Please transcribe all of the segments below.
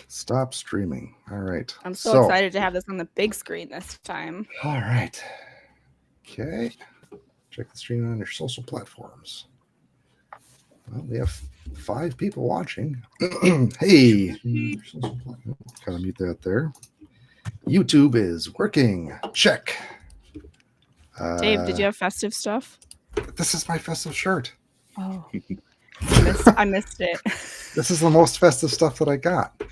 Stop streaming. All right. I'm so excited to have this on the big screen this time. All right. Okay. Check the stream on your social platforms. Well, we have 5 people watching. Hey. Gotta mute that there. YouTube is working. Check. Dave, did you have festive stuff? This is my festive shirt. Oh, I missed it. This is the most festive stuff that I got.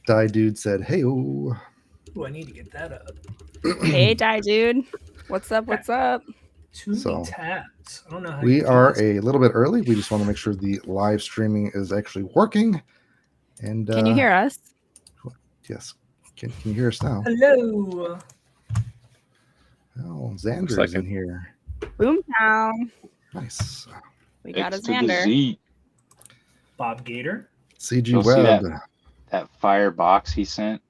Die Dude said, hey, ooh. Ooh, I need to get that up. Hey, Die Dude. What's up? What's up? Too many tabs. I don't know how we are a little bit early. We just want to make sure the live streaming is actually working. And can you hear us? Yes. Can you hear us now? Hello. Oh, Xander's in here. Boomtown. Nice. We got a Xander. Bob Gator. CG Webb. That fire box he sent.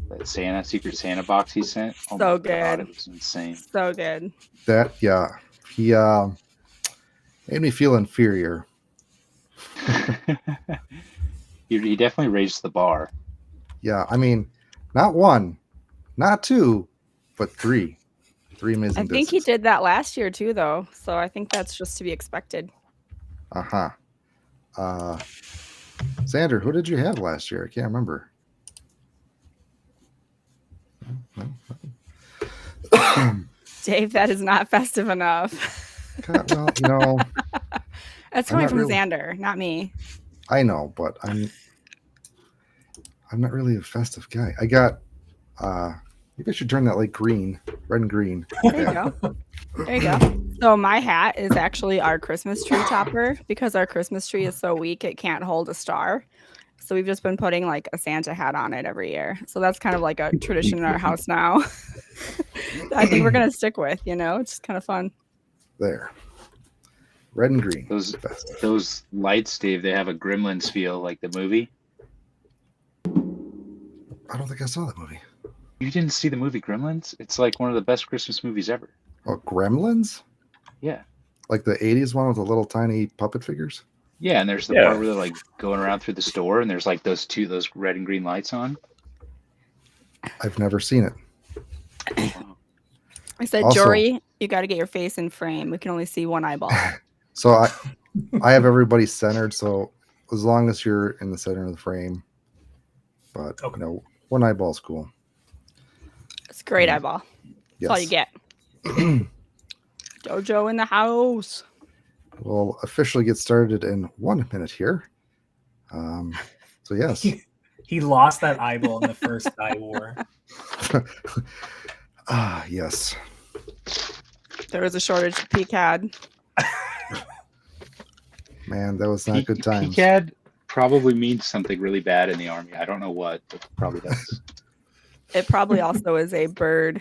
That Secret Santa box he sent. Oh so good. God, it was insane. So good. That, yeah. He made me feel inferior. He definitely raised the bar. Yeah, I mean, not 1, not 2, but 3. 3 amazing I think he did that last year too, though. So I think that's just to be expected. Uh-huh. Xander, who did you have last year? I can't remember. Dave, that is not festive enough. God, well, you know. That's coming from Xander, not me. I know, but I'm not really a festive guy. I got maybe I should turn that like green, red and green. There you go. There you go. So my hat is actually our Christmas tree topper because our Christmas tree is so weak it can't hold a star. So we've just been putting like a Santa hat on it every year. So that's kind of like a tradition in our house now. I think we're going to stick with, it's just kind of fun. There. Red and green. Those lights, Dave, they have a Gremlins feel like the movie. I don't think I saw that movie. You didn't see the movie Gremlins? It's like one of the best Christmas movies ever. Oh, Gremlins? Yeah. Like the 80s one with the little tiny puppet figures? Yeah, and there's the part where they're like going around through the store and there's like those red and green lights on. I've never seen it. Wow. I said, also, Jory, you got to get your face in frame. We can only see one eyeball. So I have everybody centered, so as long as you're in the center of the frame. But, one eyeball's cool. It's a great eyeball. That's all you get. Dojo in the house. We'll officially get started in 1 minute here. So, yes. He lost that eyeball in the first eye war. Yes. There was a shortage of PCAD. Man, that was not good times. PCAD probably means something really bad in the Army. I don't know what, but it probably does. It probably also is a bird.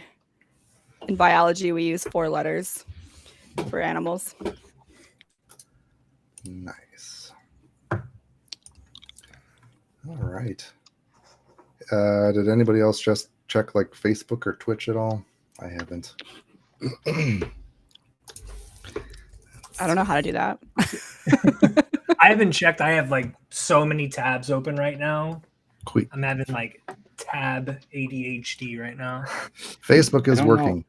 In biology, we use 4 letters for animals. Nice. All right. Did anybody else just check like Facebook or Twitch at all? I haven't. I don't know how to do that. I haven't checked. I have like so many tabs open right now. Quick. I'm having like tab ADHD right now. Facebook is working.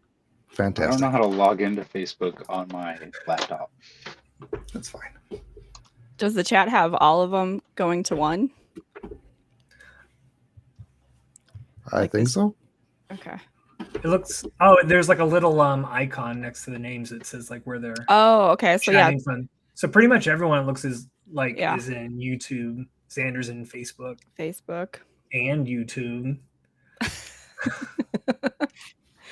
Fantastic. I don't know how to log into Facebook on my laptop. That's fine. Does the chat have all of them going to one? I think so. Okay. It looks. There's like a little icon next to the names that says like where they're. Oh, okay. So yeah. From. So pretty much everyone it looks is in YouTube. Xander's in Facebook. And YouTube.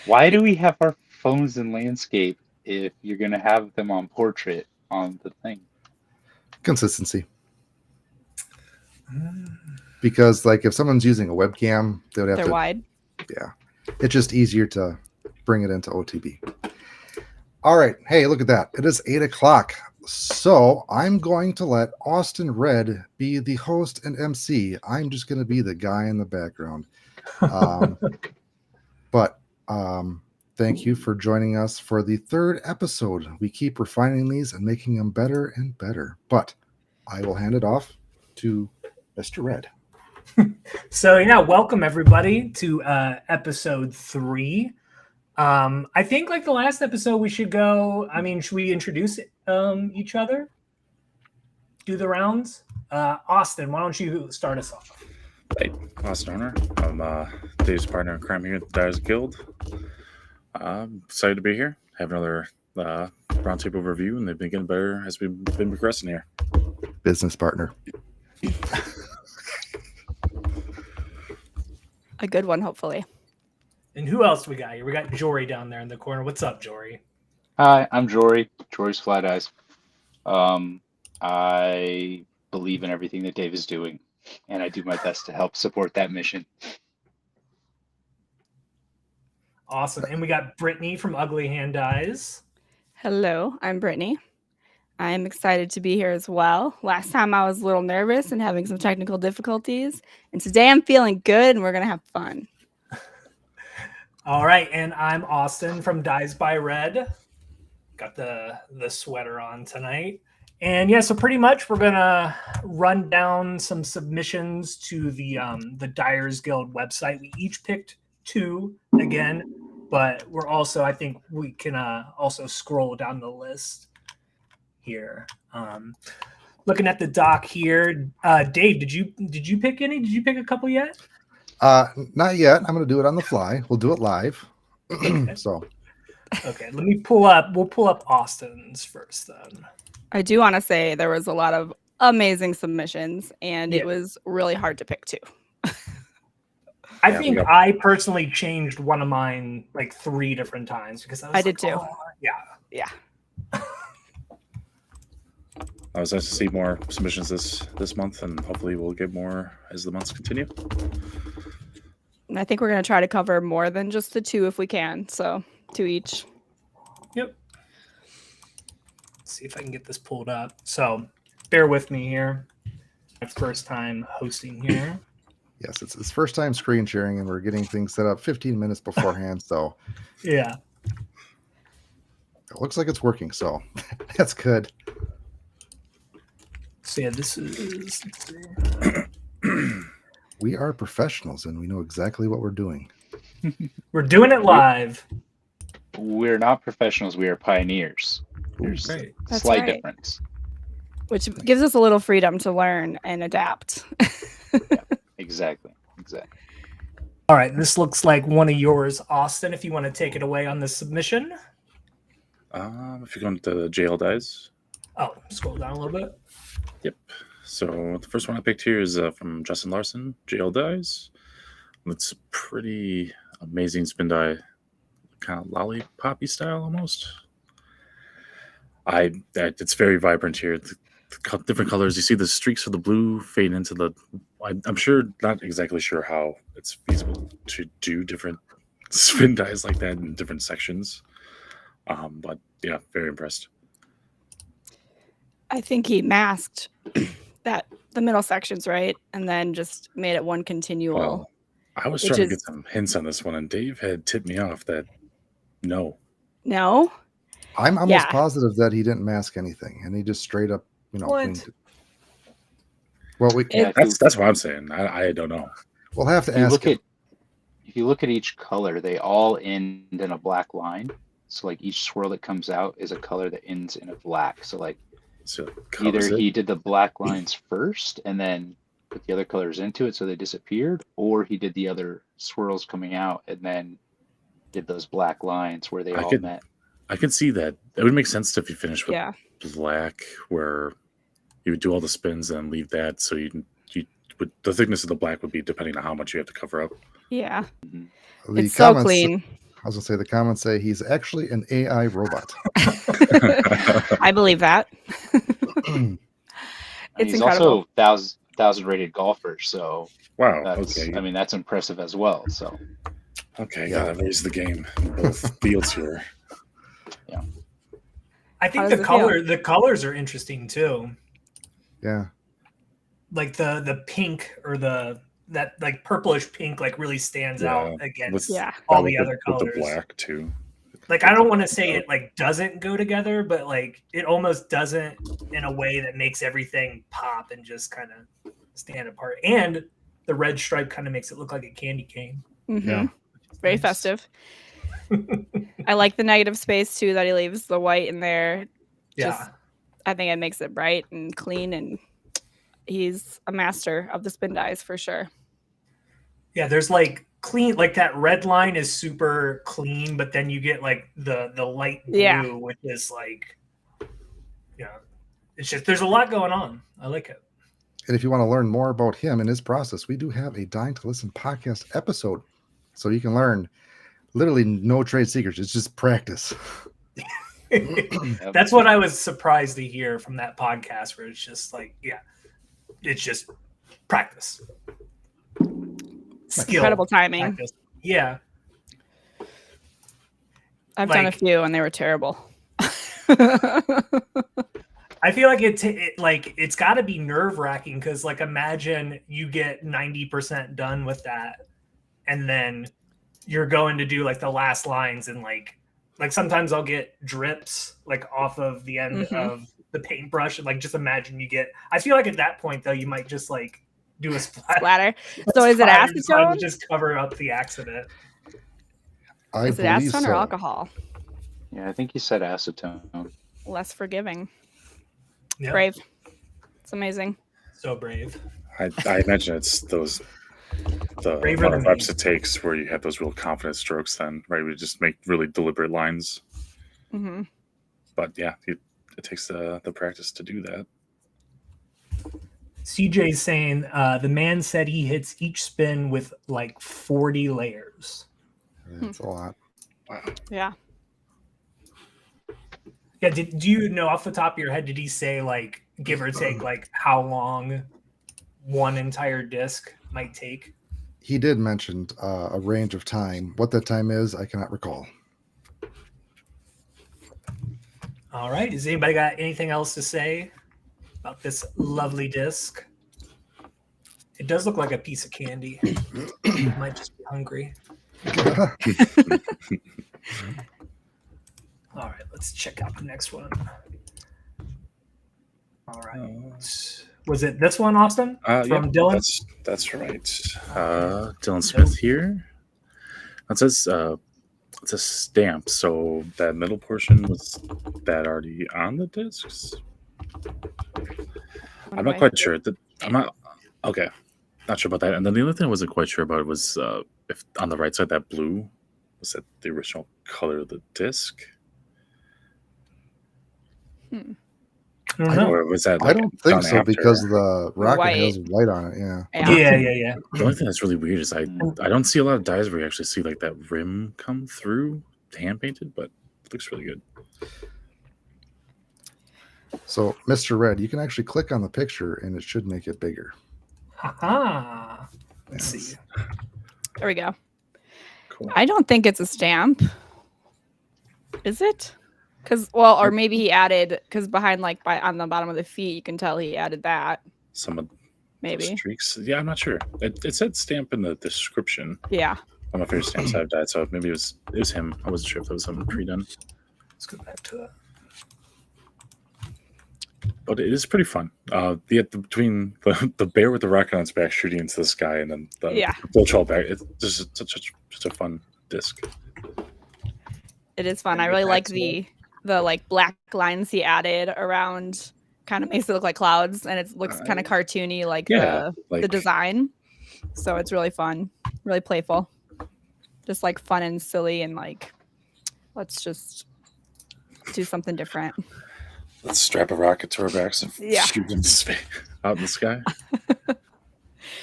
Why do we have our phones in landscape if you're going to have them on portrait on the thing? Consistency. Because like if someone's using a webcam, they would have They're wide. Yeah. It's just easier to bring it into OTB. All right. Hey, look at that. It is 8:00. So I'm going to let Austin Red be the host and MC. I'm just going to be the guy in the background. But thank you for joining us for the 3rd episode. We keep refining these and making them better and better. But I will hand it off to Mr. Red. So yeah, welcome everybody to episode 3. I think like the last episode we should go. I mean, should we introduce each other? Do the rounds. Austin, why don't you start us off? Hey, Austin Horner. I'm Dave's partner in crime here at the Dyers Guild. I'm excited to be here. Have another roundtable review, and they've been getting better as we've been progressing here. Business partner. A good one, hopefully. And who else we got here? We got Jory down there in the corner. What's up, Jory? Hi, I'm Jory. Jory's Flat Eyes. I believe in everything that Dave is doing, and I do my best to help support that mission. Awesome. And we got Brittany from Ugly Hand Eyes. Hello, I'm Brittany. I'm excited to be here as well. Last time I was a little nervous and having some technical difficulties, and today I'm feeling good and we're going to have fun. All right, and I'm Austin from Dyes by Red. Got the sweater on tonight. And yeah, so pretty much we're going to run down some submissions to the Dyers Guild website. We each picked 2 again, but we're also, I think we can also scroll down the list here. Looking at the doc here, Dave, did you pick any? Did you pick a couple yet? Not yet. I'm going to do it on the fly. We'll do it live. So, okay, we'll pull up Austin's first then. I do want to say there was a lot of amazing submissions, and it was really hard to pick 2. I think I personally changed one of mine like 3 different times because I did too. Oh, yeah. I was nice to see more submissions this month, and hopefully we'll get more as the months continue. And I think we're going to try to cover more than just the 2 if we can. So 2 each. Yep. Let's see if I can get this pulled up. So bear with me here. My first time hosting here. Yes, it's his first time screen sharing, and we're getting things set up 15 minutes beforehand. So, yeah. It looks like it's working. So, that's good. So yeah, this is. We are professionals, and we know exactly what we're doing. We're doing it live. We're not professionals. We are pioneers. There's a slight difference. Which gives us a little freedom to learn and adapt. Exactly. All right, this looks like one of yours, Austin. If you want to take it away on the submission. If you're going to the JL Dies. Oh, scroll down a little bit. Yep. So the first one I picked here is from Justin Larson, JL Dies. It's a pretty amazing spin die, kind of lollipoppy style almost. It's very vibrant here. The different colors. You see the streaks of the blue fade into the. I'm sure, not exactly sure how it's feasible to do different spin dies like that in different sections. But yeah, very impressed. I think he masked the middle sections, right? And then just made it one continual. Well, I was trying to get some hints on this one, and Dave had tipped me off that no. I'm almost positive that he didn't mask anything, and he just straight up, winged it. Well, that's what I'm saying. I don't know. We'll have to ask him. If you look at each color, they all end in a black line. So like each swirl that comes out is a color that ends in a black. So like either he did the black lines first and then put the other colors into it so they disappeared, or he did the other swirls coming out and then did those black lines where they all met. I could see that. It would make sense if you finished with black, where you would do all the spins and leave that, so you would, the thickness of the black would be depending on how much you have to cover up. Yeah, it's so clean. I was gonna say the comments say he's actually an AI robot. I believe that. He's incredible. Also 1,000 rated golfer, so wow. I mean that's impressive as well. So gotta raise the game in both fields here. Yeah, I think the colors are interesting too. Yeah, like the pink or that like purplish pink like really stands out against all the other colors. With the black too. Like I don't want to say it like doesn't go together, but like it almost doesn't in a way that makes everything pop and just kind of stand apart. And the red stripe kind of makes it look like a candy cane. Mm-hmm. Yeah. Very Nice. festive. I like the negative space too that he leaves the white in there. Yeah. I think it makes it bright and clean, and he's a master of the spin dies for sure. Yeah, there's like clean, like that red line is super clean, but then you get like the light blue, Yeah. which is like, it's just, there's a lot going on. I like it. And if you want to learn more about him and his process, we do have a Dying to Listen podcast episode. So you can learn literally no trade secrets. It's just practice. That's what I was surprised to hear from that podcast, where it's just like, it's just practice. Skill. Incredible timing. Practice. Yeah. I've done a Like- few and they were terrible. I feel like it's got to be nerve wracking because, like, imagine you get 90% done with that, and then you're going to do like the last lines, and like sometimes I'll get drips like off of the end of the paintbrush, and like just imagine you get. I feel like at that point though, you might just like do a Splatter. So is it acetone? Just cover up the accident. Is it acetone or alcohol? Yeah, I think he said acetone. Less forgiving. Yeah. Brave. It's amazing. So brave. I imagine it's the Braver amount of than reps me. it takes where you have those real confident strokes then, right? We just make really deliberate lines. Mm-hmm. But yeah, it takes the practice to do that. CJ's saying the man said he hits each spin with like 40 layers. That's a lot. Yeah. Yeah, do you know off the top of your head, did he say like give or take like how long one entire disc might take? He did mention a range of time. What that time is, I cannot recall. All right. Has anybody got anything else to say about this lovely disc? It does look like a piece of candy. I might just be hungry. All right, let's check out the next one. All right. Was it this one, Austin? From Yep, Dylan? That's right. Dylan Smith here. It says it's a stamp, so that middle portion was that already on the discs? I'm not quite sure. I'm not okay. Not sure about that. And then the other thing I wasn't quite sure about was if on the right side that blue was that the original color of the disc. I don't know. Or was that I like don't think done so after? because the rocket White. has white on it. Yeah. Yeah. The only thing that's really weird is I don't see a lot of dies where you actually see like that rim come through hand painted, but it looks really good. So, Mr. Red, you can actually click on the picture and it should make it bigger. Haha. Let's Yes. see. There we go. Cool. I don't think it's a stamp. Is it? Or maybe he added, because behind, on the bottom of the feet, you can tell he added that. Some of Maybe. those streaks. Yeah, I'm not sure. It said stamp in the description. Yeah. One of my favorite stamps I've died, so maybe it was him. I wasn't sure if that was something pre-done. Let's go back to that. But it is pretty fun. Between the bear with the rocket on its back shooting into the sky and then the full troll back, it's just such a fun disc. It is fun. I really like the black lines he added around. Kind of makes it look like clouds, and it looks kind of cartoony, the design. So it's really fun, really playful, just like fun and silly, and let's just do something different. Let's strap a rocket to our backs and Yeah. shoot into space, out in the sky.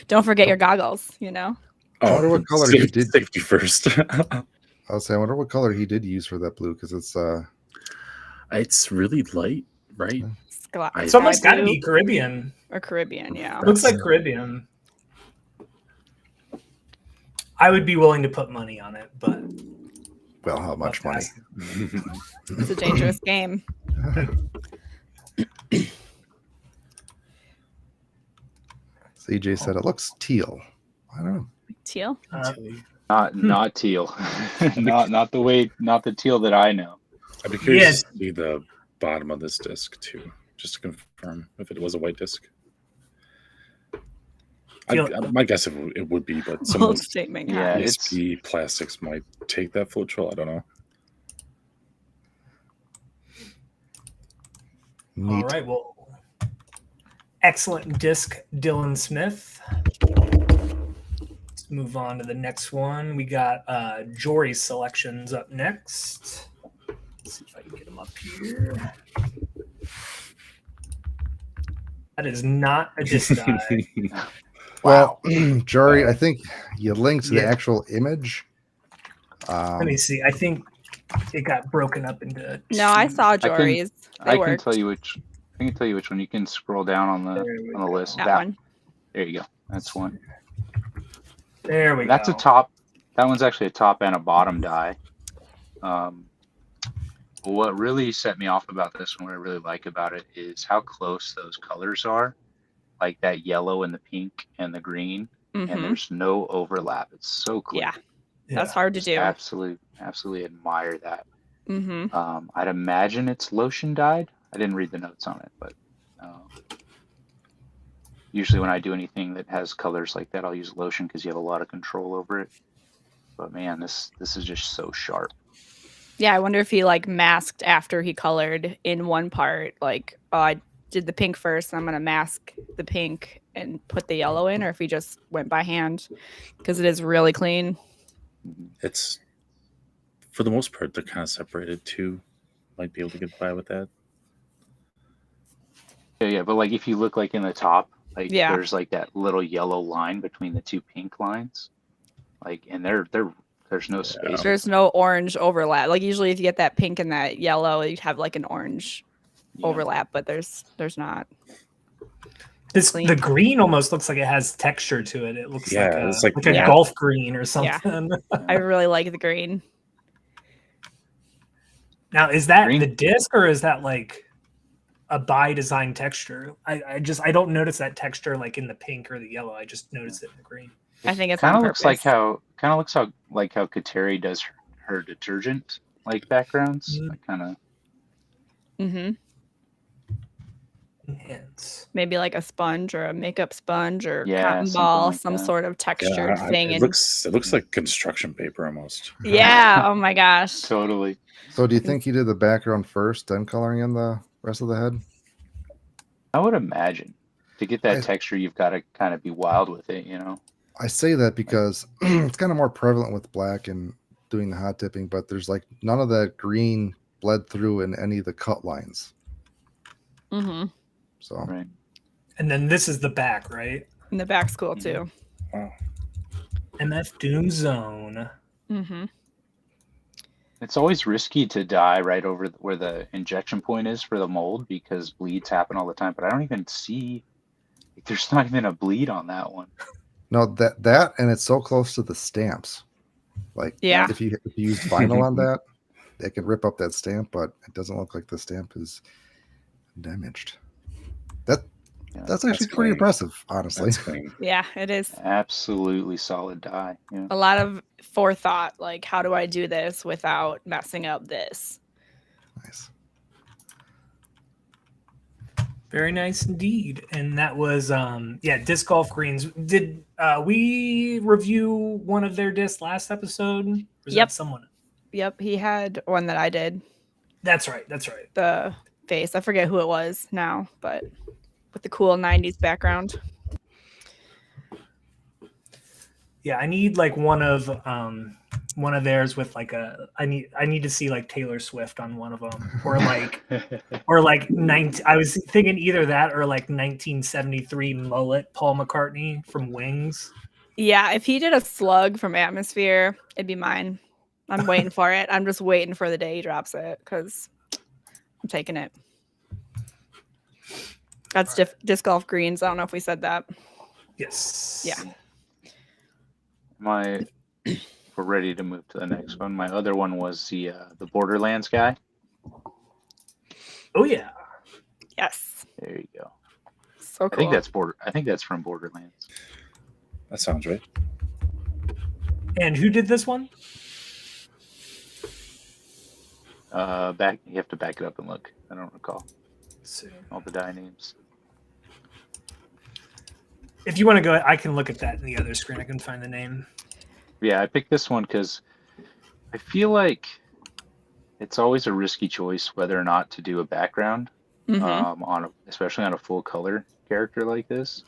Don't forget your goggles. I wonder what color he did. Safety first. I'll say, I wonder what color he did use for that blue because It's really light, right? It's almost got to be Caribbean. Or Caribbean, yeah. Looks like Caribbean. I would be willing to put money on it, but well, how much money? It's a dangerous game. CJ said it looks teal. I don't know. Teal? Not teal. not the teal that I know. I'd be curious to see the bottom of this disc too, just to confirm if it was a white disc. My guess it would be, but some Bold of those statement. Yeah, Connor. ESP plastics might take that float trail. I don't know. Neat. All right. Well, excellent disc, Dylan Smith. Let's move on to the next one. We got Jory's selections up next. Let's see if I can get them up here. That is not a disc die. Well, Jory, I think you linked the Yeah. actual image. Let me see. I think it got broken up into. No, I two. saw Jory's. They I can worked. tell you which. I can tell you which one. You can scroll down on There we the go. list. That one. There you go. That's one. There we That's go. a top. That one's actually a top and a bottom die. What really set me off about this one, what I really like about it, is how close those colors are, like that yellow and the pink and the green, and Mhm. there's no overlap. It's so clear. Yeah, that's hard to Just do. absolutely admire that. Mm-hmm. I'd imagine it's lotion dyed. I didn't read the notes on it, but usually when I do anything that has colors like that, I'll use lotion because you have a lot of control over it. But man, this is just so sharp. Yeah, I wonder if he like masked after he colored in one part. Like, oh, I did the pink first, and I'm gonna mask the pink and put the yellow in, or if he just went by hand, because it is really clean. It's for the most part they're kind of separated too. Might be able to get by with that. Yeah, but like if you look like in the top, like Yeah. there's like that little yellow line between the two pink lines, like, and there's no space. There's no orange overlap. Like usually, if you get that pink and that yellow, you'd have like an orange Yeah. overlap, but there's not. This Clean. the green almost looks like it has texture to it. It looks like it's like a Yeah. golf green or something. I really like the green. Now, is that Green? the disc or is that like a by design texture? I don't notice that texture like in the pink or the yellow. I just noticed it in the green. I think it's Kind on of looks like purpose. how Kateri does her detergent like backgrounds. Mhm. Like kind of Mm-hmm. Enhance. Maybe like a sponge or a makeup sponge or Yeah, cotton something ball, like some that. sort of textured thing. It And looks like construction paper almost. yeah, oh my gosh. totally. So do you think you did the background first, then coloring in the rest of the head? I would imagine to get that I- texture, you've got to kind of be wild with it, you know. I say that because it's kind of more prevalent with black and doing the hot dipping, but there's like none of that green bled through in any of the cut lines. Mm-hmm. So Right. And then this is the back, right? In the back school too. Wow. MF Doom Zone. Mm-hmm. It's always risky to dye right over where the injection point is for the mold because bleeds happen all the time. But I don't even see. There's not even a bleed on that one. no, that and it's so close to the stamps. Like Yeah. if you use vinyl on that, it can rip up that stamp, but it doesn't look like the stamp is damaged. Yeah, That's actually That's pretty clean. impressive, honestly. That's clean. Yeah, it is. absolutely solid dye. Yeah. A lot of forethought, like how do I do this without messing up this? Nice. Very nice indeed. And that was disc golf greens. Did we review one of their discs last episode? Or was Yep. that someone? Yep, he had one that I did. That's right. The face. I forget who it was now, but with the cool 90s background. Yeah, I need like one of theirs with like I need to see like Taylor Swift on one of them or like 19 I was thinking either that or like 1973 mullet Paul McCartney from Wings. Yeah, if he did a slug from Atmosphere, it'd be mine. I'm waiting for it. I'm just waiting for the day he drops it because I'm taking it. That's disc golf greens. I don't know if we said that. Yes. Yeah. We're ready to move to the next one. My other one was the Borderlands guy. Oh yeah. Yes. There you go. So cool. I think that's from Borderlands. That sounds right. And who did this one? You have to back it up and look. I don't recall Let's see. all the die names. If you want to go, I can look at that in the other screen. I can find the name. Yeah, I picked this one because I feel like it's always a risky choice whether or not to do a background especially on a full color character like this.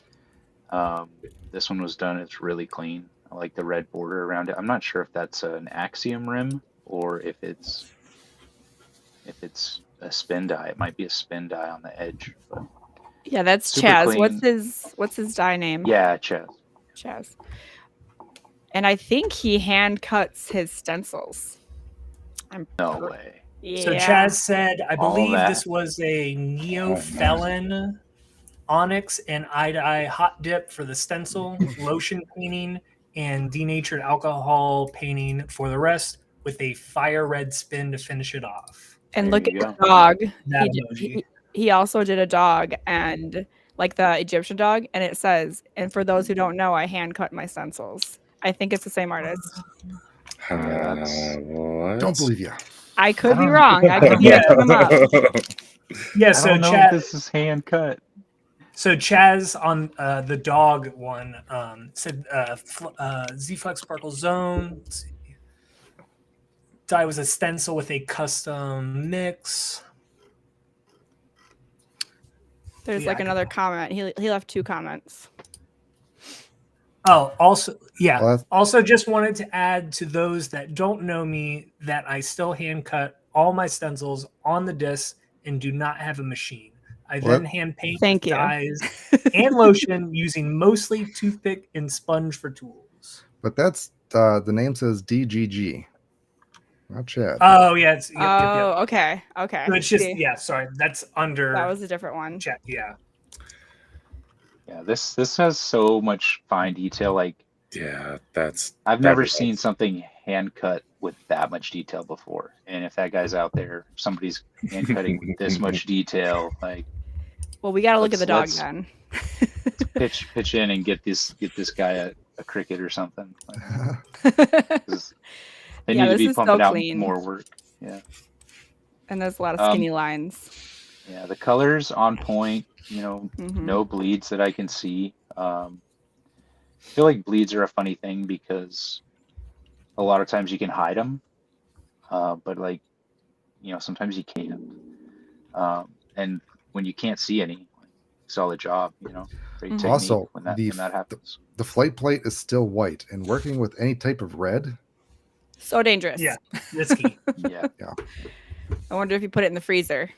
This one was done. It's really clean. I like the red border around it. I'm not sure if that's an axiom rim or if it's a spin dye. It might be a spin dye on the edge. But Yeah, that's super Chaz. clean. What's his dye name? Yeah, Chaz. Chaz. And I think he hand cuts his stencils. No way. Yeah. So Chaz said, I All believe that. this was a Neo-Felon onyx and eye-to-eye hot dip for the stencil, lotion painting, and denatured alcohol painting for the rest, with a fire red spin to finish it off. And There look at you the go. dog. That He emoji. he also did a dog, and like the Egyptian dog, and it says, and for those who don't know, I hand cut my stencils. I think it's the same artist. What? Don't believe you. I could be don't- wrong. I could be Yeah. mixing them up. Yeah, I so don't know if this is hand cut. So Chaz on the dog one said Z-Flex Sparkle Zone. Let's see. Dye was a stencil with a custom mix. There's Yeah, like I can another tell. comment. He left 2 comments. Oh, also, yeah. Well, that's- Also, just wanted to add to those that don't know me that I still hand cut all my stencils on the disc and do not have a machine. I Well, then hand paint Thank with you. dyes and lotion using mostly toothpick and sponge for tools. But that's the name says DGG, not Chad. Oh yeah, it's, yep, Oh, yep, yep. okay. Okay. So it's just See, yeah. Sorry, that's under that was a different one. chat. Yeah, Yeah, this has so much fine detail. Like Yeah, I've never is- seen something hand cut with that much detail before. And if that guy's out there, somebody's hand cutting with this much detail, like Well, we got to look at the dog Let's- then. pitch in and get this guy a cricket or something. Like, 'cause they Yeah, need to this be is so pumping out clean. more work. Yeah. And there's a lot of skinny lines. Yeah, the colors on point, Mhm. no bleeds that I can see. I feel like bleeds are a funny thing because a lot of times you can hide them, but like, sometimes you can't. And when you can't see any, solid job, great technique Also, when that happens. The flight plate is still white, and working with any type of red, So dangerous. yeah, risky. Yeah. I wonder if you put it in the freezer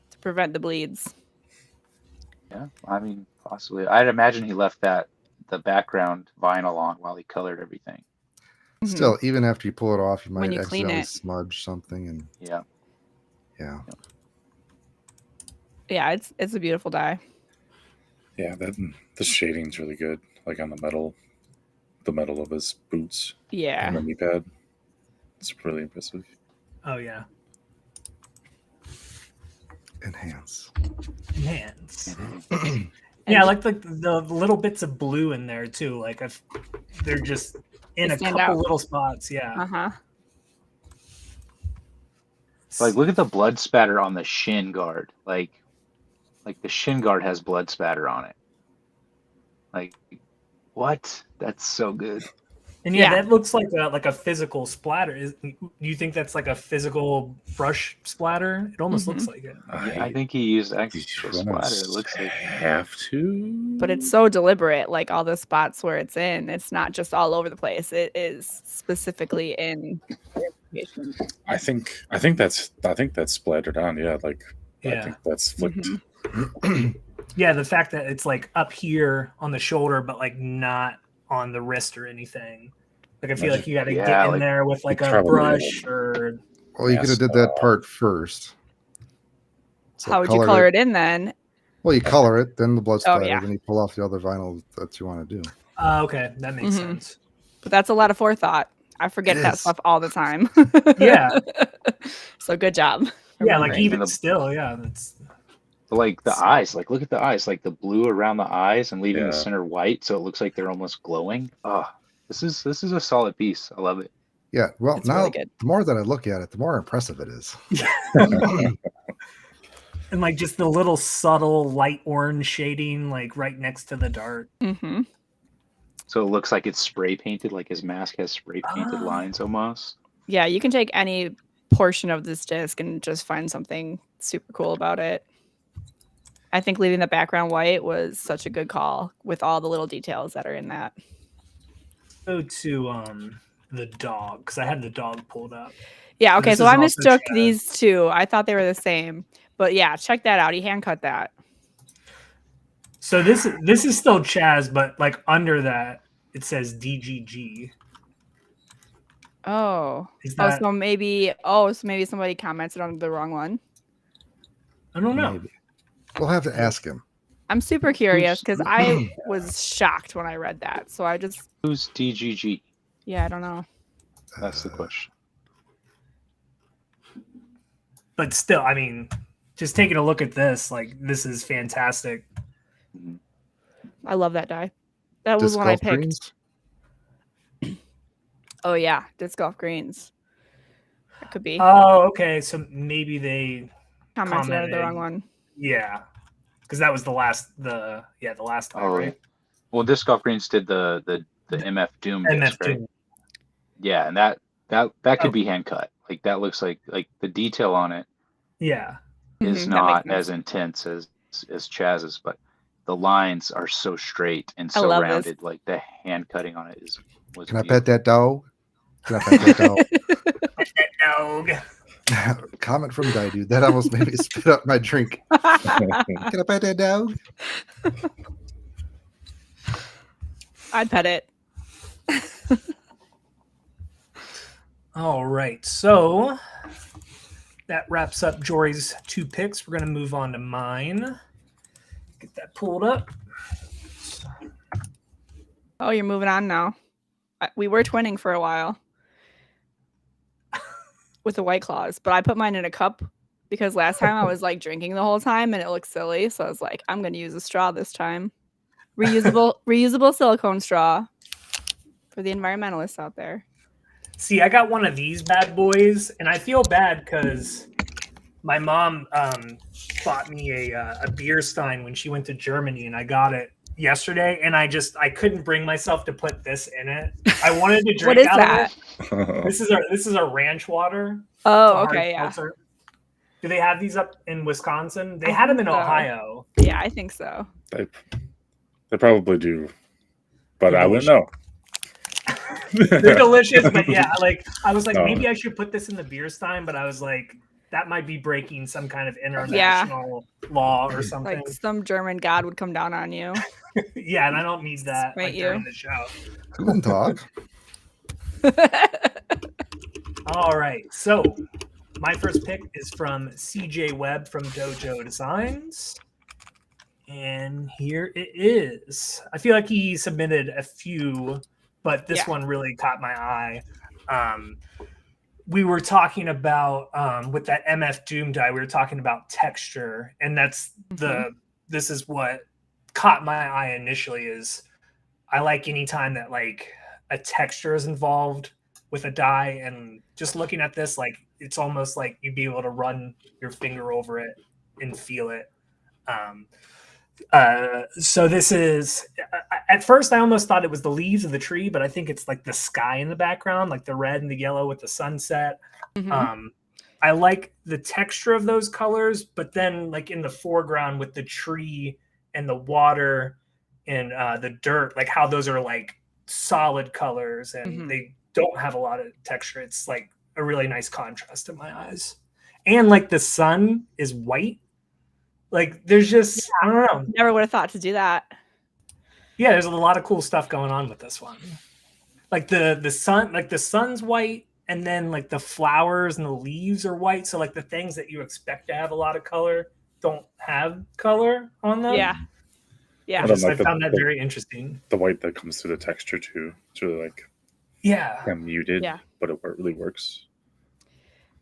to prevent the bleeds. Yeah, I mean, possibly. I'd imagine he left the background vinyl on while he colored everything. Mhm. still, even after you pull it off, you When might you clean accidentally it. smudge something, and Yeah. yeah. Yeah, it's a beautiful dye. Yeah, the shading's really good. Like on the metal of his boots Yeah. and the knee pad. It's really impressive. Oh yeah, Enhance. hands. And Yeah, I like the little bits of blue in there too. Like they're just in They a stand couple out. little spots. Yeah. Uh-huh. Like, look at the blood spatter on the shin guard. Like the shin guard has blood spatter on it. Like, what? That's so good. And yeah, Yeah. that looks like a physical splatter. Do you think that's like a physical brush splatter? It almost looks like it. I think he used actual You splatter. It almost looks like have to. But it's so deliberate, like all the spots where it's in. It's not just all over the place. It is specifically in. I think that's splattered on. Yeah, I Yeah. think that's flicked. Yeah, the fact that it's like up here on the shoulder, but like not on the wrist or anything. Like I feel like you got to Yeah, get in like, there with like a probably brush or Well, you could have did that Yes, part first. So How would you color it in then? Well, you color it, then the blood Oh, splatter, yeah. then you pull off the other vinyl that you want to do. okay, that makes Mhm. sense. But that's a lot of forethought. I forget It that is. stuff all the time. Yeah. So good job. Yeah, like Right. even And the- still, yeah, that's But like the eyes, like look at the eyes, like the blue around the eyes and leaving the Yeah. center white, so it looks like they're almost glowing. Oh, this is a solid piece. I love it. Yeah, well, It's now really good. the more that I look at it, the more impressive it is. And like just the little subtle light orange shading, like right next to the dart. Mm-hmm. So it looks like it's spray painted, like his mask has spray painted Ah. lines almost. Yeah, you can take any portion of this disc and just find something super cool about it. I think leaving the background white was such a good call with all the little details that are in that. Go to the dog, because I had the dog pulled up. Yeah, okay, This so is I also mistook Chad. these two. I thought they were the same. But yeah, check that out. He hand cut that. So this is still Chaz, but like under that it says DGG. Oh. Is that? So maybe somebody commented on the wrong one. I don't know. Maybe. We'll have to ask him. I'm super curious because I was shocked when I read that. So I just Who's DGG? I don't know. That's the question. But still, I mean, just taking a look at this, like this is fantastic. Mhm. I love that die. That was Disc one I golf picked. greens? Oh yeah, disc golf greens. That could be. Oh, okay. So maybe they Commented on the wrong commented. one. Yeah, because that was the last time, Oh, right? well, Disc Golf Greens did the MF Doom MF disc, right? Doom. Yeah, and that could be hand cut. Like that looks like the detail on it Yeah. is Mhm, that not makes as sense. intense as Chaz's, but the lines are so straight and I so love this. rounded. Like the hand cutting on it was Can I beautiful. pet that dog? Can I pet that dog? Dog. Comment from Die Dude. That almost made me spit up my drink. Can I pet that dog? I'd pet it. All right. So that wraps up Jory's 2 picks. We're going to move on to mine. Get that pulled up. Oh, you're moving on now. We were twinning for a while with the White Claws, but I put mine in a cup because last time I was like drinking the whole time and it looked silly. So I was like, I'm going to use a straw this time. Reusable silicone straw for the environmentalists out there. See, I got one of these bad boys, and I feel bad because my mom bought me a beer stein when she went to Germany, and I got it yesterday, and I couldn't bring myself to put this in it. I wanted to drink What is out that? of it. This is a ranch water. Oh, It's a hard okay, yeah. seltzer. Do they have these up in Wisconsin? They had them in think so. Ohio. Yeah, I think so. They probably do, but They're I wouldn't know. They're delicious, but yeah, like I was like, No. maybe I should put this in the beer stein, but I was like, that might be breaking some kind of international law or something. Like some German god would come down on you. Yeah, and I don't need that Right, like, during the show. Guten Tag. All right, so my first pick is from CJ Webb from Dojo Designs. And here it is. I feel like he submitted a few, but this one really caught my eye. We were talking about with that MF Doom die, we were talking about texture, and that's this is what caught my eye initially. Is I like any time that like a texture is involved with a die, and just looking at this, like it's almost like you'd be able to run your finger over it and feel it. So this is, at first I almost thought it was the leaves of the tree, but I think it's like the sky in the background, like the red and the yellow with the sunset. I like the texture of those colors, but then like in the foreground with the tree and the water and the dirt, like how those are like solid colors and they don't have a lot of texture. It's like a really nice contrast in my eyes. And like the sun is white. Like there's just, I don't know. Never would have thought to do that. Yeah, there's a lot of cool stuff going on with this one. Like the sun, like the sun's white, and then like the flowers and the leaves are white. So like the things that you expect to have a lot of color don't have color on them. Yeah. Yeah. I found that very interesting. The white that comes through the texture too. It's really like kind of muted, but it really works.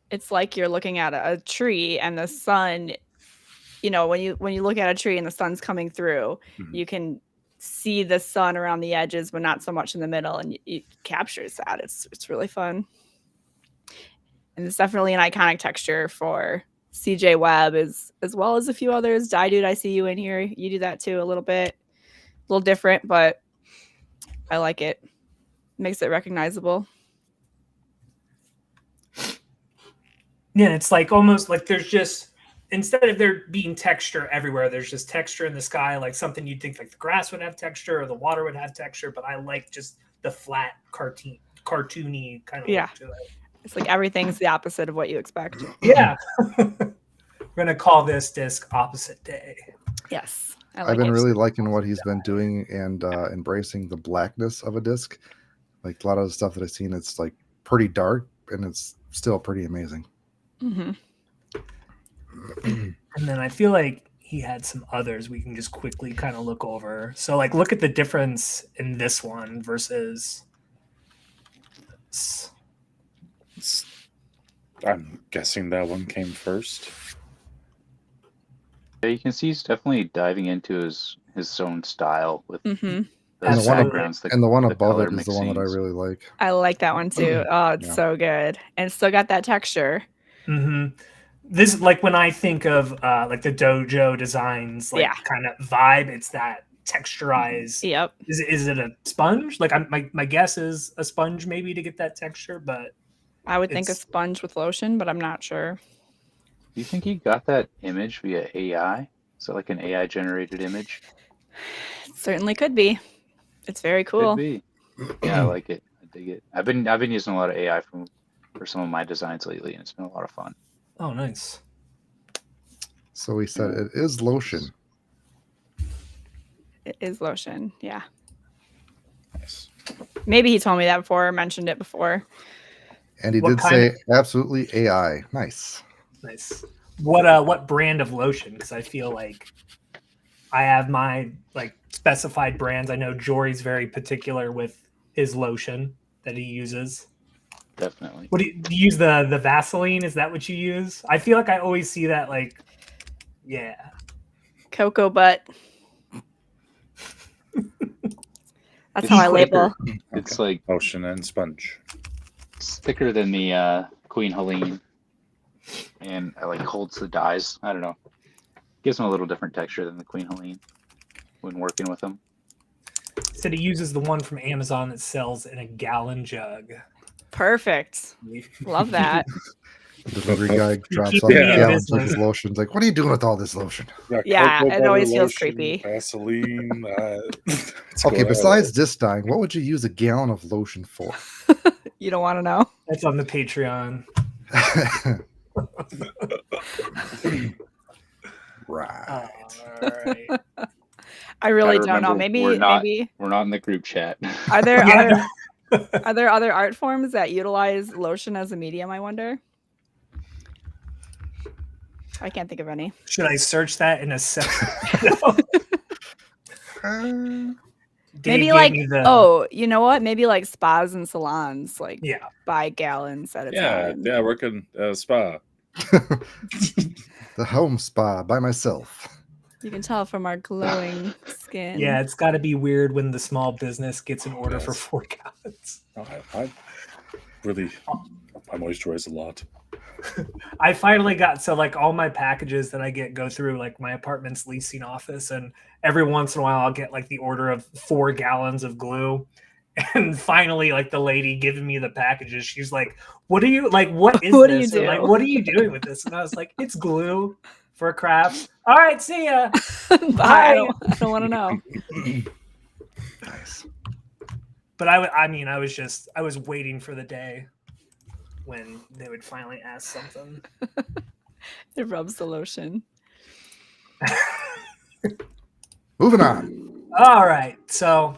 It's like you're looking at a tree and the sun. You know, when you look at a tree and the sun's coming through, you can see the sun around the edges, but not so much in the middle, and it captures that. It's really fun, and it's definitely an iconic texture for CJ Webb as well as a few others. Die Dude, I see you in here. You do that too a little bit. A little different, but I like it. Makes it recognizable. Yeah, it's like almost like there's just, instead of there being texture everywhere, there's just texture in the sky, like something you'd think like the grass would have texture or the water would have texture, but I like just the flat cartoony kind of look to it. It's like everything's the opposite of what you expect. Yeah. We're gonna call this disc Opposite Day. Yes. I've been really liking what he's been doing and embracing the blackness of a disc. Like a lot of the stuff that I've seen, it's like pretty dark and it's still pretty amazing. Mm-hmm. And then I feel like he had some others we can just quickly kind of look over. So like look at the difference in this one versus this. I'm guessing that one came first. Yeah, you can see he's definitely diving into his own style with Mm-hmm. And those the one backgrounds. And the one above color it is the one that I mixings. really like. I like that one too. Oh, it's Yeah. so good. And it's still got that texture. Mm-hmm. This, like when I think of like the dojo designs, like kind of vibe, it's that texturized. Yep. Is it a sponge? Like my guess is a sponge maybe to get that texture, but I would think a sponge with lotion, but I'm not sure. Do you think he got that image via AI? Is that like an AI generated image? It certainly could be. It's very cool. Could be. Yeah, I like it. I dig it. I've been using a lot of AI for some of my designs lately, and it's been a lot of fun. Oh, nice. So he said it is lotion. It is lotion. Yeah. Nice. Maybe he told me that before or mentioned it before. And he did say absolutely AI. Nice. Nice. What brand of lotion? Because I feel like I have my like specified brands. I know Jory's very particular with his lotion that he uses. Definitely. What do you use? The Vaseline? Is that what you use? I feel like I always see that like, yeah. Cocoa butt. That's how I label. It's like lotion and sponge. It's thicker than the Queen Helene, and it like holds the dyes. I don't know. Gives them a little different texture than the Queen Helene when working with them. Said he uses the one from Amazon that sells in a gallon jug. Perfect. Love that. The delivery guy drops off gallons of his lotion. Like, what are you doing with all this lotion? Yeah, it always feels creepy. Vaseline. Okay, besides disc dyeing, what would you use a gallon of lotion for? You don't want to know? That's on the Patreon. Right. All right. I really don't know. Maybe we're not in the group chat. Are there are there other art forms that utilize lotion as a medium, I wonder? I can't think of any. Should I search that in a second? Maybe like you know what? Maybe like spas and salons, like buy gallons at a time. Yeah, working spa. The home spa by myself. You can tell from our glowing skin. Yeah, it's got to be weird when the small business gets an order for 4 gallons. I moisturize a lot. I finally got, so like all my packages that I get go through like my apartment's leasing office, and every once in a while I'll get like the order of 4 gallons of glue. And finally, like the lady giving me the packages, she's like, what are you like, what is what this? Do you do? Like, what are you doing with this? And I was like, it's glue for crafts. All right, see ya. Bye. I don't want to know. Nice. But I was waiting for the day when they would finally ask something. It rubs the lotion. Moving on. All right, so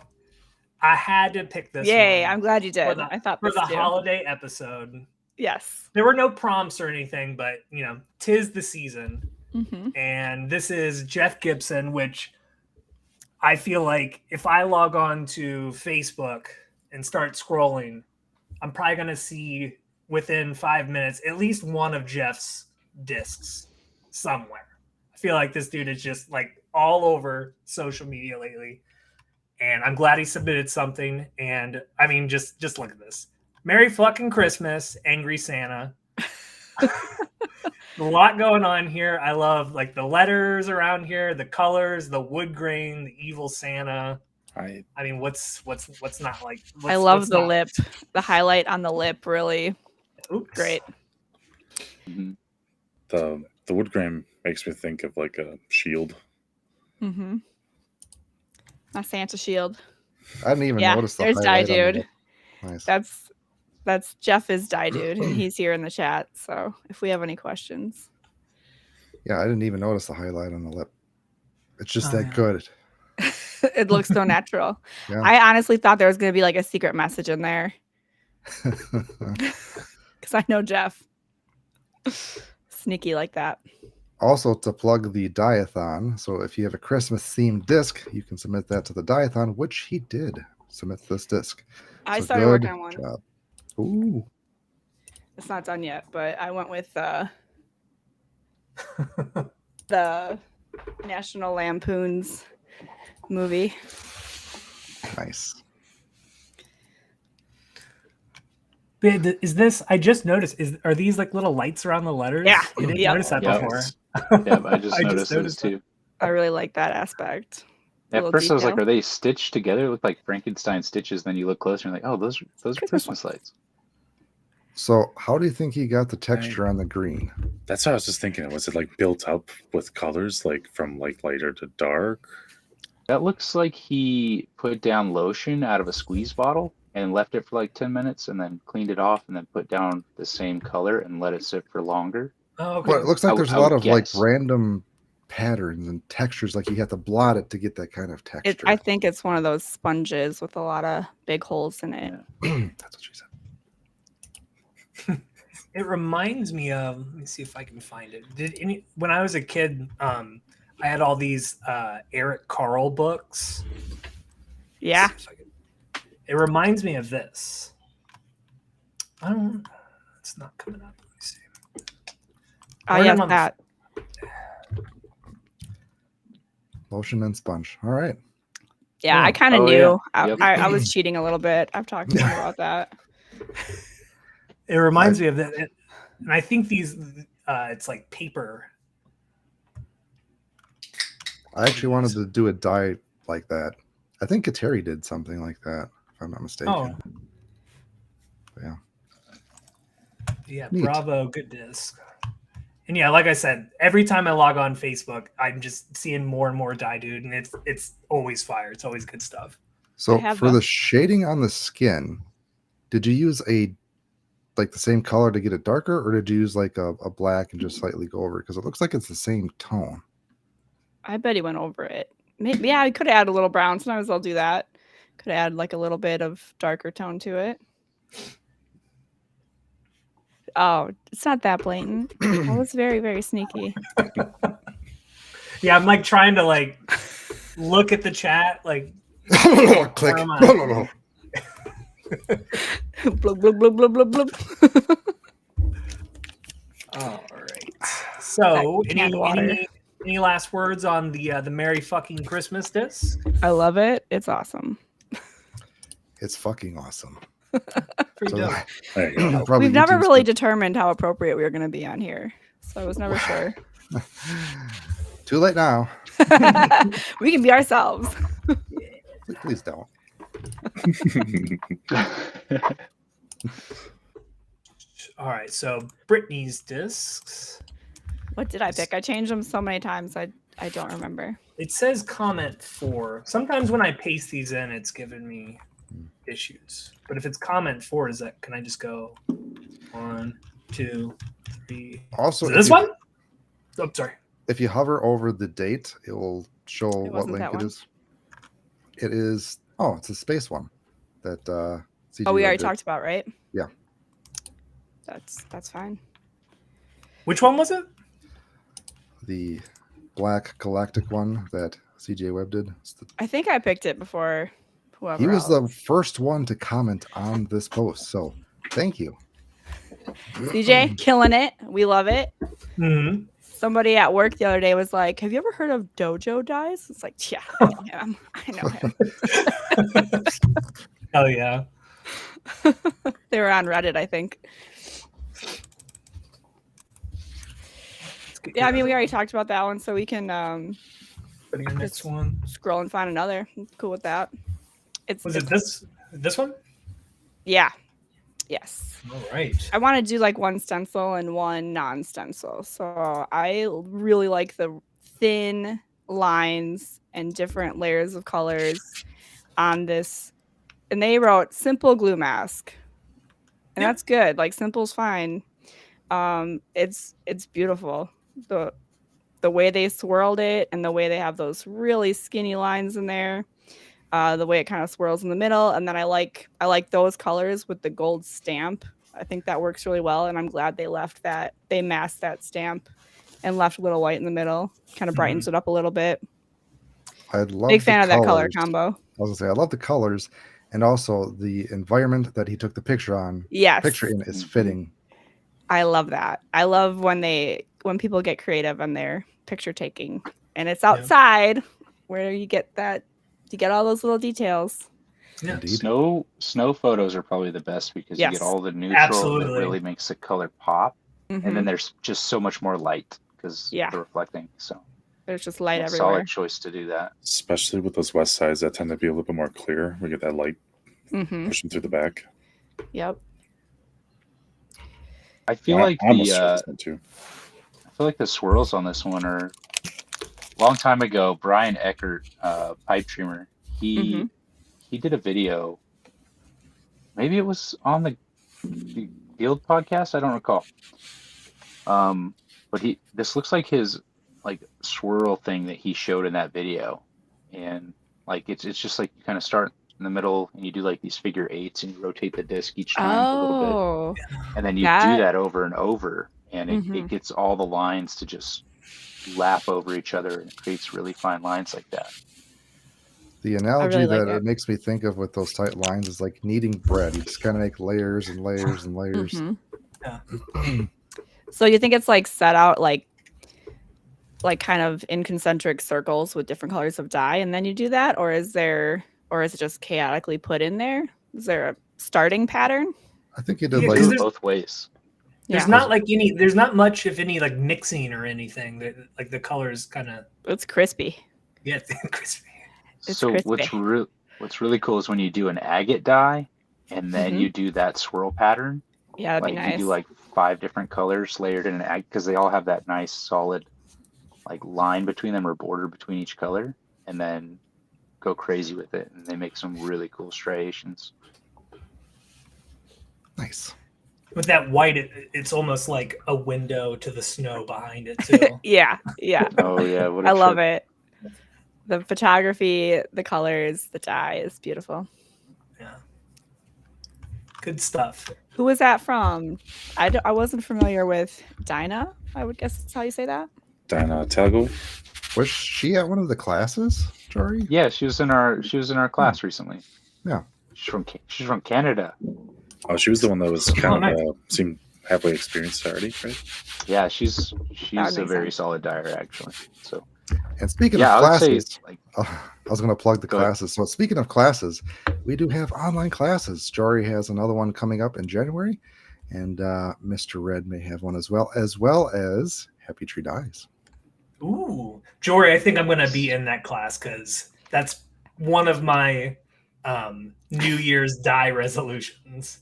I had to pick this. Yay! one I'm glad you did. I thought for the too. holiday episode. Yes. There were no prompts or anything, but you know, 'tis the season. Mm-hmm. And this is Jeff Gibson, which I feel like if I log on to Facebook and start scrolling, I'm probably going to see within 5 minutes at least one of Jeff's discs somewhere. I feel like this dude is just like all over social media lately. And I'm glad he submitted something. And I mean, just look at this. Merry fucking Christmas, Angry Santa. A lot going on here. I love like the letters around here, the colors, the wood grain, the evil Santa. I mean, what's not like? I love the lip, the highlight on the lip. Really great. Mhm. The wood grain makes me think of like a shield. Mm-hmm. My Santa shield. I didn't even notice the there's Die highlight on the Dude. lip. Nice. That's Jeff is Die Dude, and he's here in the chat. So if we have any questions. Yeah, I didn't even notice the highlight on the lip. It's just that good. It looks so natural. Yeah. I honestly thought there was going to be like a secret message in there. Because I know Jeff. Sneaky like that. Also, to plug the Diathon, so if you have a Christmas-themed disc, you can submit that to the Diathon, which he did submit this disc. I So started working on one. Job. Ooh. It's not done yet, but I went with the National Lampoon's movie. Nice. Is this? I just noticed. Are these like little lights around the letters? Yeah. I didn't Yep. notice that Yep. before. Yeah, I just noticed those too. I really like that aspect. At first, I was like, "Are they stitched together? Look like Frankenstein stitches." Then you look closer and like, "Oh, those are Christmas lights." So, how do you think he got the texture on the green? That's what I was just thinking. Was it like built up with colors, like from like lighter to dark? That looks like he put down lotion out of a squeeze bottle and left it for like 10 minutes and then cleaned it off and then put down the same color and let it sit for longer. Oh, okay. But it looks like there's a I lot would of like guess. random patterns and textures. Like you have to blot it to get that kind of texture. I think it's one of those sponges with a lot of big holes in it. That's what she said. It reminds me of. Let me see if I can find it. When I was a kid, I had all these Eric Carle books. Yeah. It reminds me of this. It's not coming up. Let me see. Oh, yes, that. Lotion and sponge. All right. Yeah, Yeah. I kind of Oh, knew. yeah. Yep. I was cheating a little bit. I've talked to him about that. It reminds me of that, and I think these. It's like paper. I actually wanted to do a dye like that. I think Kateri did something like that, if I'm not mistaken. Oh. Yeah. Yeah, Neat. bravo, good disc. And yeah, like I said, every time I log on Facebook, I'm just seeing more and more Die Dude, and it's always fire. It's always good stuff. So have for the- the shading on the skin, did you use the same color to get it darker, or did you use like a black and just slightly go over it? Because it looks like it's the same tone. I bet he went over it. Maybe, yeah, I could add a little brown. Sometimes I'll do that. Could add like a little bit of darker tone to it. Oh, it's not that blatant. That was very, very sneaky. Yeah, I'm like trying to like look at the chat, like Click. Where am I? No. Blub, blub, blub, blub, blub, blub. all right. So Canned water. any last words on the Merry fucking Christmas disc? I love it. It's awesome. It's fucking awesome. Pretty So, dope. There you go. probably We've never YouTube's really good. determined how appropriate we were going to be on here. So I was never sure. Too late now. We can be ourselves. Please don't. All right, so Brittany's discs. What did I pick? I changed them so many times. I don't remember. It says comment 4. Sometimes when I paste these in, it's giving me issues. But if it's comment 4, can I just go 1, 2, 3? Also, Is it this one? Oh, sorry. If you hover over the date, it will show It what wasn't link that it one. is. It is. Oh, it's a space one. That. CG Oh, we Web already did. talked about, right? Yeah. That's fine. Which one was it? The black galactic one that CJ Webb did. I think I picked it before whoever. He was the else. first one to comment on this post, so thank you. CJ killing it. We love it. Mm-hmm. Somebody at work the other day was like, "Have you ever heard of Dojo Dies?" It's like, yeah, I know him. I know him. Oh yeah. They were on Reddit, I think. Yeah, I mean, we already talked about that one, so we can Go to your next just one. scroll and find another. I'm cool with that. Was it this one? Yeah. Yes. All right. I want to do like one stencil and one non-stencil. So I really like the thin lines and different layers of colors on this. And they wrote simple glue mask. And Yep. that's good. Like simple's fine. It's beautiful. The way they swirled it and the way they have those really skinny lines in there. The way it kind of swirls in the middle, and then I like those colors with the gold stamp. I think that works really well, and I'm glad they masked that stamp and left a little white in the middle. Kind of brightens it up a little bit. I love Big fan the of that color colors. combo. I was gonna say I love the colors, and also the environment that he took the picture in is fitting. I love that. I love when people get creative on their picture taking, and it's outside where you get all those little details. Yeah. Snow photos are probably the best because you get all the neutral that really makes the color pop, and then there's just so much more light because they're reflecting. So there's just light everywhere. Solid choice to do that, especially with those west sides that tend to be a little bit more clear. We get that light pushing through the back. Yep. I feel like the swirls on this one are. Long time ago, Brian Eckert, pipe dreamer, he did a video. Maybe it was on the Guild podcast. I don't recall. But this looks like his like swirl thing that he showed in that video, and like it's just like you kind of start in the middle and you do like these figure eights and you rotate the disc each time a little bit, and then you do that over and over, and it gets all the lines to just lap over each other and creates really fine lines like that. The analogy it makes me think of with those tight lines is like kneading bread. You just kind of make layers and layers and layers. Yeah. So you think it's like set out like kind of in concentric circles with different colors of dye, and then you do that, or is it just chaotically put in there? Is there a starting pattern? I think you did both ways. There's not there's not much, if any, like mixing or anything. That like the colors kind of. It's crispy. Yeah, it's crispy. What's really cool is when you do an agate dye, and then you do that swirl pattern. Yeah, that'd be nice. You do like 5 different colors layered in an agate because they all have that nice solid, like line between them or border between each color, and then go crazy with it, and they make some really cool striations. Nice. With that white, it's almost like a window to the snow behind it too. Yeah. Oh yeah, I love it. The photography, the colors, the dye is beautiful. Yeah, good stuff. Who was that from? I wasn't familiar with Dinah. I would guess that's how you say that. Dinah Telgo. Was she at one of the classes, Jory? Yeah, she was in our class recently. Yeah, she's from Canada. Oh, she was the one that was kind of seemed halfway experienced already, right? Yeah, she's a very solid dyer actually. So, and speaking of classes, I was going to plug the classes. So speaking of classes, we do have online classes. Jory has another one coming up in January, and Mr. Red may have one as well as Happy Tree Dyes. Ooh, Jory, I think I'm going to be in that class because that's one of my New Year's dye resolutions.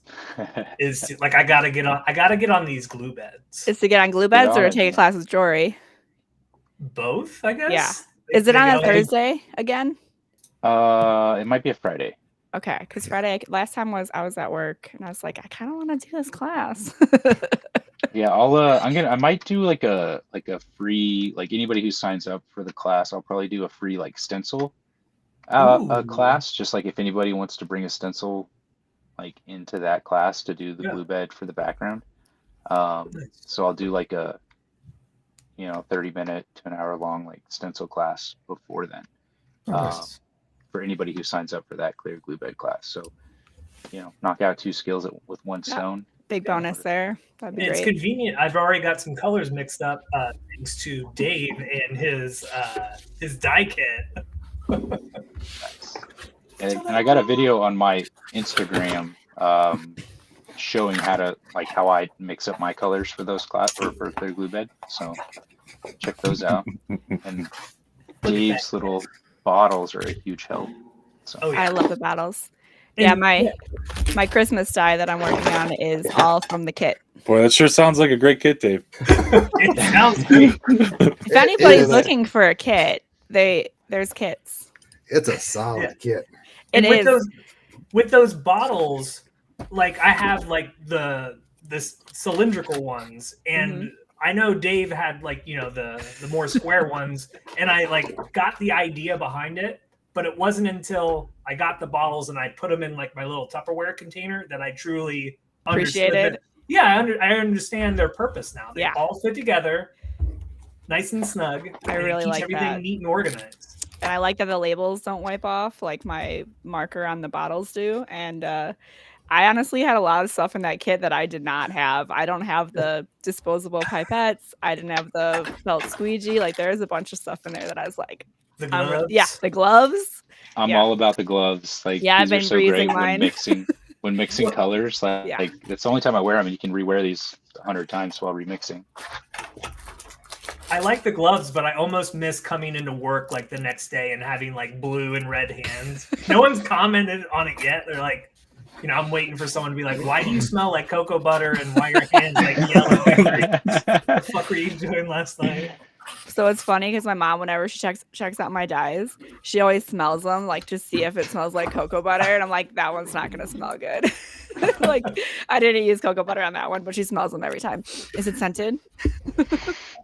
Is like I gotta get on these glue beds. Is to get on glue beds or take a class with Jory? Both, I guess. Yeah. Is it on a Thursday again? It might be a Friday. Okay, because Friday last time I was at work and I was like, I kind of want to do this class. Yeah, I might do like a free, like anybody who signs up for the class, I'll probably do a free like stencil a class, just like if anybody wants to bring a stencil like into that class to do the glue bed for the background. So I'll do like a 30-minute to an hour long like stencil class before then. Nice. For anybody who signs up for that clear glue bed class. So knock out 2 skills with one stone. Big bonus there. That'd be It's great. convenient. I've already got some colors mixed up thanks to Dave and his dye kit. Nice. And I got a video on my Instagram showing how I mix up my colors for those class or for clear glue bed. So check those out. And at Dave's little bottles are a huge help. So Oh yeah. I love the bottles. And- Yeah, my Christmas die that I'm working on is all from the kit. Boy, that sure sounds like a great kit, Dave. It sounds great. If anybody's is. looking for a kit, there's kits. It's a solid Yeah. kit. It And is. with those bottles, like I have like the cylindrical ones, and I know Dave had like, you know, the more square ones, and I like got the idea behind it, but it wasn't until I got the bottles and I put them in like my little Tupperware container that I truly understood Appreciated. that. Yeah, I understand their purpose now. They Yeah. all fit together, nice and snug. I and it really keeps like everything that. neat and organized. And I like that the labels don't wipe off like my marker on the bottles do. And I honestly had a lot of stuff in that kit that I did not have. I don't have the disposable pipettes. I didn't have the felt squeegee. Like there's a bunch of stuff in there that I was like, The gloves. yeah, the gloves. I'm Yeah. all about the gloves. Like Yeah, I've these are been so greasing great mine. when mixing colors. Like, Yeah. that's the only time I wear them, and you can rewear these 100 times while remixing. I like the gloves, but I almost miss coming into work like the next day and having like blue and red hands. No one's commented on it yet. They're like, you know, I'm waiting for someone to be like, "Why do you smell like cocoa butter and why your hands like yellow?" What the fuck were you doing last night? So it's funny because my mom, whenever she checks out my dyes, she always smells them like to see if it smells like cocoa butter, and I'm like, that one's not gonna smell good. Like I didn't use cocoa butter on that one, but she smells them every time. Is it scented?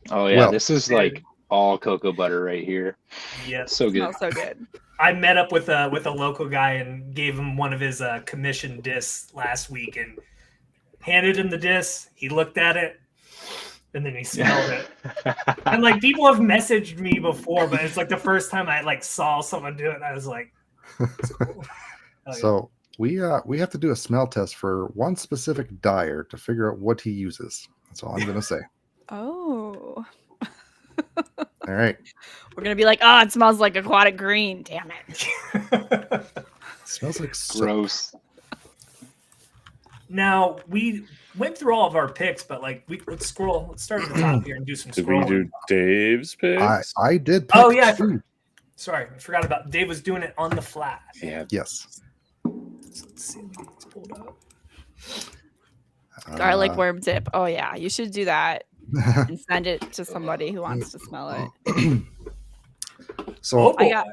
Oh yeah, Well, this is like all cocoa butter right here. Yes. So good. Smells so good. I met up with a local guy and gave him one of his commission discs last week and handed him the disc. He looked at it and then he smelled it. And like people have messaged me before, but it's like the first time I like saw someone do it. I was like, that's cool. Oh, yeah. So we have to do a smell test for one specific dyer to figure out what he uses. That's all I'm gonna say. Oh. All right. We're gonna be like, oh, it smells like aquatic green. Damn it. Smells like soap. Gross. Now we went through all of our picks, but like let's scroll. Let's start at the top here and do some Did we scrolling. do Dave's picks? I did. Oh pick yeah, two. sorry, I forgot about Dave was doing it on the fly. Yeah. Yes. Let's see if it's pulled up. Garlic worm dip. Oh yeah, you should do that and send it to somebody who wants to smell it. So I got-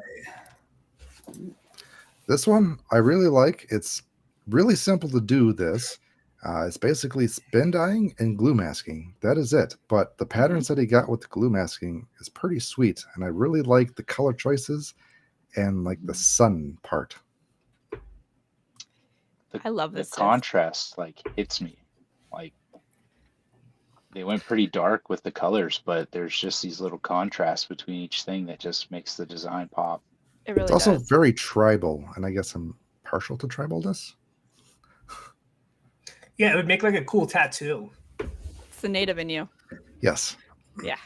this one I really like. It's really simple to do this. It's basically spin dyeing and glue masking. That is it. But the patterns that he got with the glue masking is pretty sweet. And I really like the color choices and like the sun part. I love The this disc. contrast like hits me. Like they went pretty dark with the colors, but there's just these little contrasts between each thing that just makes the design pop. It really It's also does. very tribal. And I guess I'm partial to tribalness. Yeah, it would make like a cool tattoo. It's the native in you. Yes. Yeah.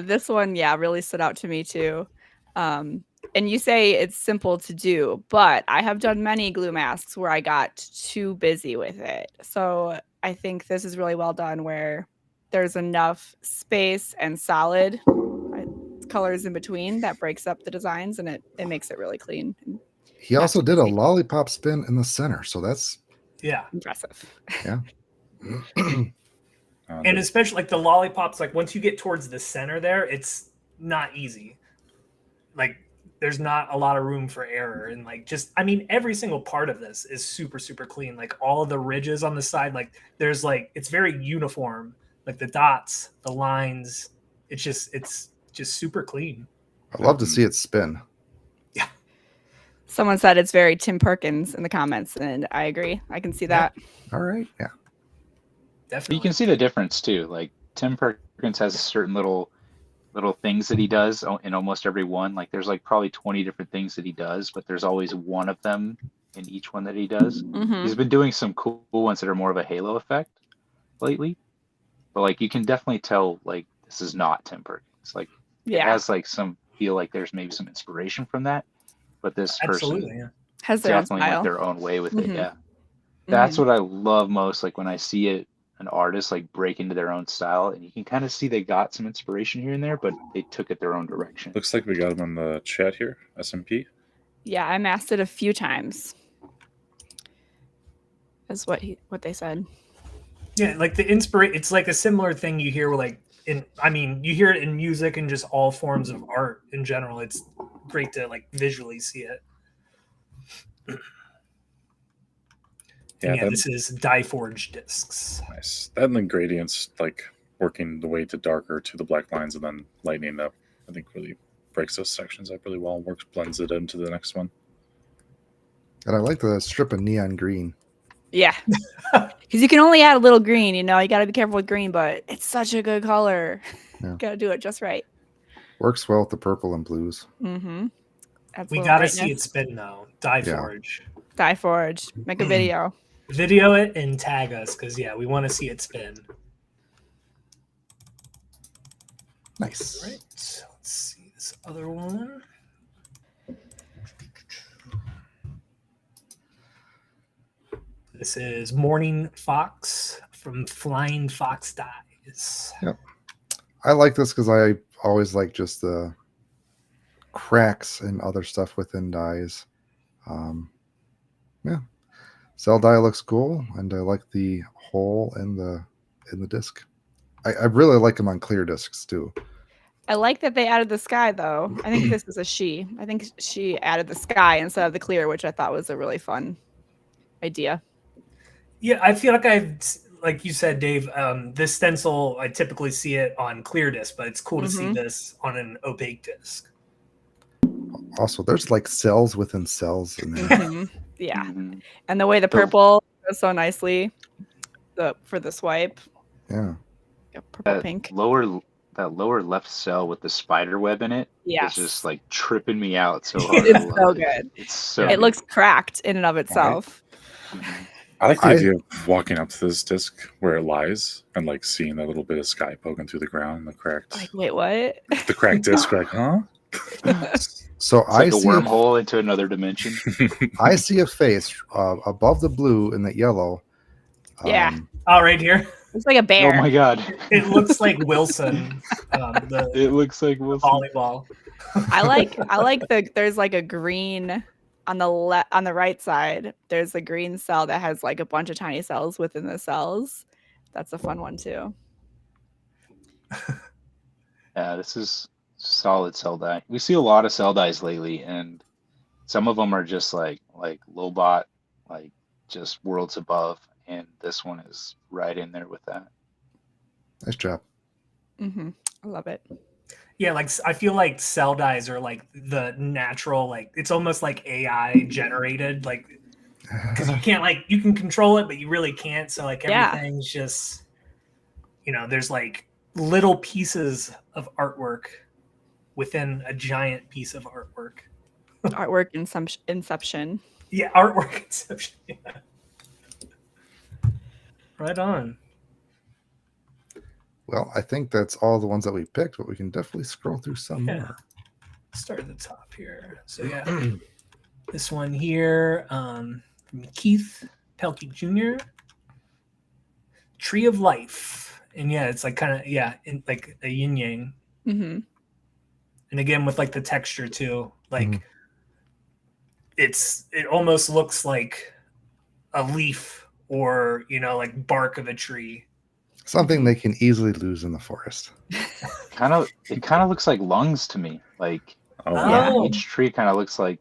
This one, yeah, really stood out to me too. And you say it's simple to do, but I have done many glue masks where I got too busy with it. So I think this is really well done where there's enough space and solid colors in between that breaks up the designs and it makes it really clean. And He Not also too did a busy. lollipop spin in the center. So that's Yeah. impressive. And especially like the lollipops, like once you get towards the center there, it's not easy. Like there's not a lot of room for error. And like just, I mean, every single part of this is super, super clean. Like all of the ridges on the side, like there's like, it's very uniform. Like the dots, the lines, it's just super clean. I love to see it spin. Someone said it's very Tim Perkins in the comments, and I agree. I can see that. All right. Yeah. Definitely. You can see the difference too. Like Tim Perkins has certain little things that he does in almost every one. Like there's like probably 20 different things that he does, but there's always one of them in each one that he does. Mhm. He's been doing some cool ones that are more of a halo effect lately. But like you can definitely tell like this is not Tim Perkins. Like it Yeah, has like some feel like there's maybe some inspiration from that. But this Absolutely. person Yeah. has their own definitely went style. their own way with it. Mhm. Yeah. That's what I love most. Like when I see it an artist like break into their own style, and you can kind of see they got some inspiration here and there, but they took it their own direction. Looks like we got him in the chat here. SMP. Yeah, I masked it a few times. That's what they said. Yeah, like it's like a similar thing you hear like you hear it in music and just all forms of art in general. It's great to like visually see it. Yeah, This is dye forged discs. Nice. That and the gradients, like working the way to darker to the black lines and then lightening up, I think really breaks those sections up really well and blends it into the next one. And I like the strip of neon green. Yeah. Because you can only add a little green, you got to be careful with green, but it's such a good color. Yeah. Got to do it just right. Works well with the purple and blues. Mm-hmm. We got to see it spin though. Dye forge. Dye forge. Make a video. Video it and tag us because we want to see it spin. Nice. All right, so let's see this other one. This is Morning Fox from Flying Fox Dyes. Yep. I like this because I always like just the cracks and other stuff within dyes. Yeah. Cell dye looks cool, and I like the hole in the disc. I really like them on clear discs too. I like that they added the sky though. I think this is a she. I think she added the sky instead of the clear, which I thought was a really fun idea. Yeah, I feel like you said, Dave, this stencil, I typically see it on clear disc, but it's cool to see this on an opaque disc. Also, there's like cells within cells in there. Yeah. And the way the purple goes so nicely for the swipe. Yeah. Purple pink. That lower left cell with the spider web in it is just like tripping me out so hard. It's so good. It's so It good. looks cracked in and of itself. I like the idea of walking up to this disc where it lies and like seeing that little bit of sky poking through the ground, the cracked. Like, wait, what? The cracked disc, like, huh? So it's like a wormhole into another dimension. I see a face above the blue and the yellow. Yeah. Right here. It's like a bear. Oh my god! It looks like Wilson. It looks like Wilson. Volleyball. I like there's like a green on the right side. There's a green cell that has like a bunch of tiny cells within the cells. That's a fun one too. Yeah, this is solid cell dye. We see a lot of cell dyes lately, and some of them are just like Lobot, like just worlds above, and this one is right in there with that. Nice job. I love it. Yeah, like I feel like cell dyes are like the natural, like it's almost like AI generated, like because you can't you can control it, but you really can't. So like everything's just, there's like little pieces of artwork within a giant piece of artwork. Artwork inception. Yeah, artwork inception. Yeah. Right on. Well, I think that's all the ones that we picked, but we can definitely scroll through some more. Start at the top here. So yeah, this one here from Keith Pelkey Jr. Tree of Life, and it's like kind of in like a yin yang, and again with like the texture too, like it almost looks like a leaf or like bark of a tree. Something they can easily lose in the forest. It kind of looks like lungs to me. Like each tree kind of looks like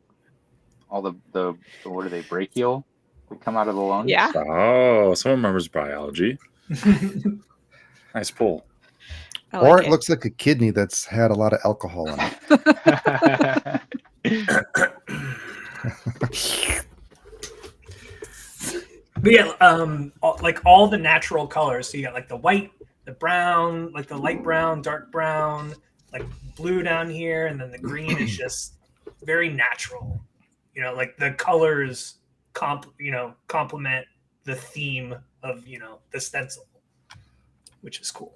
all the what are they, brachial? They come out of the lungs. Yeah. Oh, someone remembers biology. Nice pull. Or it looks like a kidney that's had a lot of alcohol in it. But yeah, like all the natural colors. So you got like the white, the brown, like the light brown, dark brown, like blue down here, and then the green is just very natural. Like the colors complement the theme of the stencil, which is cool.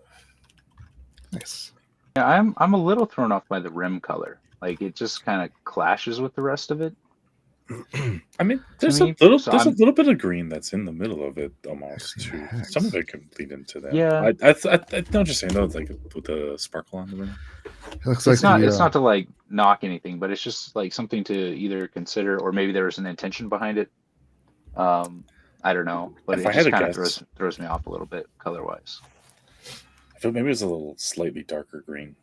Nice. Yeah, I'm a little thrown off by the rim color. Like it just kind of clashes with the rest of it. I mean, To there's me, a little so there's a I'm- little bit of green that's in the middle of it almost Green too. hex. Some of it could lead into that. Yeah. I don't just say no. It's like with the sparkle on the rim. It looks It's like not. the, It's not to like knock anything, but it's just like something to either consider, or maybe there was an intention behind it. I don't know, but If it I had just to kind of guess- throws me off a little bit color wise. I feel maybe it's a little slightly darker green.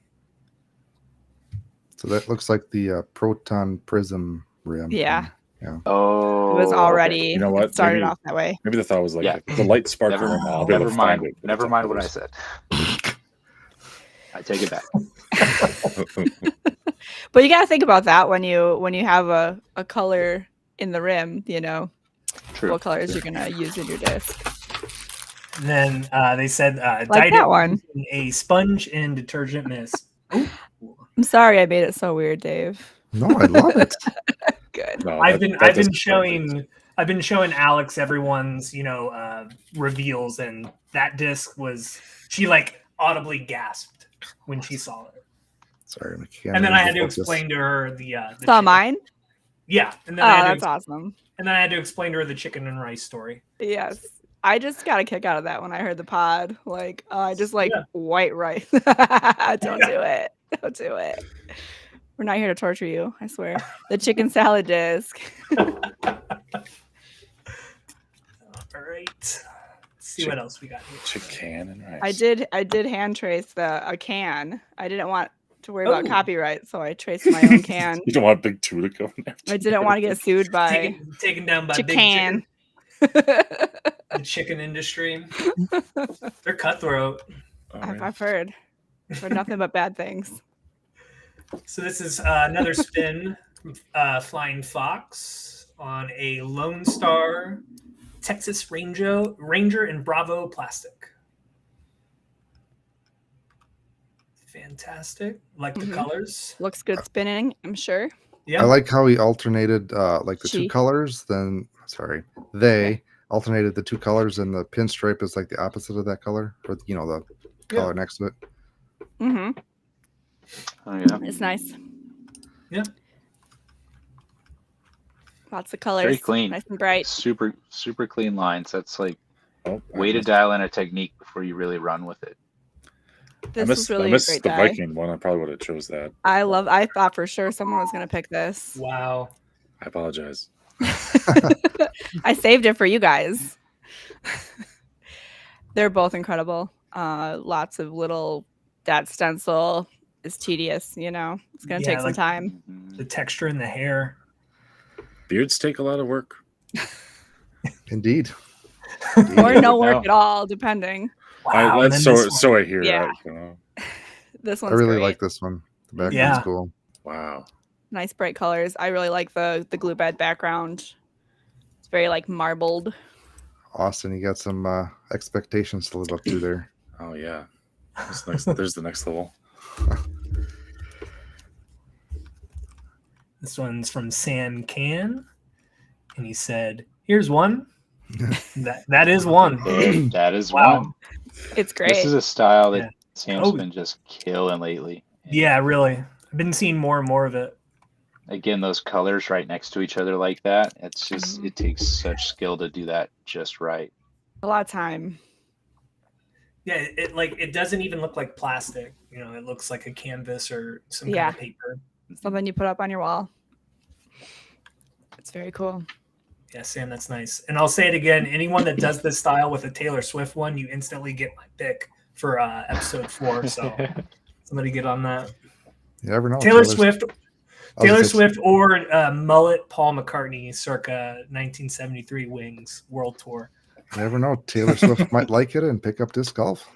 so that looks like the proton prism rim. Yeah. Oh, It was okay. already. You know what? It started Maybe- off that way. Maybe the thought was like Yeah. if the light sparkle rim. I'll be able Never to mind. find it. but Never it's mind up what I close. said. I take it back. But you gotta think about that when you have a color in the rim, True. what colors you're gonna use in your disc. And then they said Like dyed that it one. using a sponge and detergent mist. Ooh. I'm sorry I made it so weird, Dave. No, I love it. Good. No, I've that been doesn't showing Alex everyone's reveals, and that disc was, she like audibly gasped when she saw it. Sorry, And then I had to explain to her the Saw chicken. mine? Yeah, and Oh, then I had that's to, awesome. and then I had to explain to her the chicken and rice story. Yes. I just got a kick out of that when I heard the pod. Like, I just like Yeah. white rice. Don't do it. Don't do it. We're not here to torture you, I swear. The chicken salad disc. All right, let's see what else we got here. Chicken and rice. I did hand trace a can. I didn't want to worry about Oh. copyright, so I traced my own can. You don't want Big Two to go in there. I didn't want to get sued by Taken down by big chicken. chicken, the chicken industry. They're cutthroat. Oh, I've yeah. heard. I've heard nothing but bad things. So this is another spin from Flying Fox on a Lone Star Texas Ranger and Bravo plastic. Fantastic. Like the Mhm. colors. Looks good spinning, I'm sure. Yeah. I like how he alternated like the two She. colors. Then, sorry, they alternated the two colors, and the pinstripe is like the opposite of that color, or the color next to it. Mm-hmm. Oh yeah. It's nice. Yeah. Lots of colors. Very clean. Nice and bright. Super clean lines. That's like Oh, way to dial in a technique before you really run with it. This I was really a missed great the die. Viking one. I probably would have chose that. I thought for sure someone was gonna pick this. Wow. I apologize. I saved it for you guys. They're both incredible. Lots of little. That stencil is tedious. It's gonna Yeah, take some like- time. Mhm. The texture in the hair. Beards take a lot of work. Indeed. Or no work No. at all, depending. Wow. and That's then so this one. so I hear Yeah. that. You know? This I one's really great. like this one. The background's Yeah. cool. Wow. Nice bright colors. I really like the glue bed background. It's very like marbled. Austin, you got some expectations to live up to there. Oh yeah. There's the next level. This one's from Sam Can, and he said, "Here's one. that is one." That is Wow. one. It's great. This is a style that Yeah. Sam's Oh. been just killing lately. And Yeah, really. I've been seeing more and more of it. Again, those colors right next to each other like that. It's just Mhm. it takes such skill to do that just right. A lot of time. Yeah, it doesn't even look like plastic. It looks like a canvas or some Yeah. kind of paper. Something you put up on your wall. It's very cool. Yeah, Sam, that's nice. And I'll say it again: anyone that does this style with a Taylor Swift one, you instantly get my pick for episode 4. So somebody get on that. You never know. Taylor Taylor's- Swift, I was Taylor gonna say- Swift, or mullet Paul McCartney, circa 1973 Wings World Tour. You never know. Taylor Swift might like it and pick up disc golf.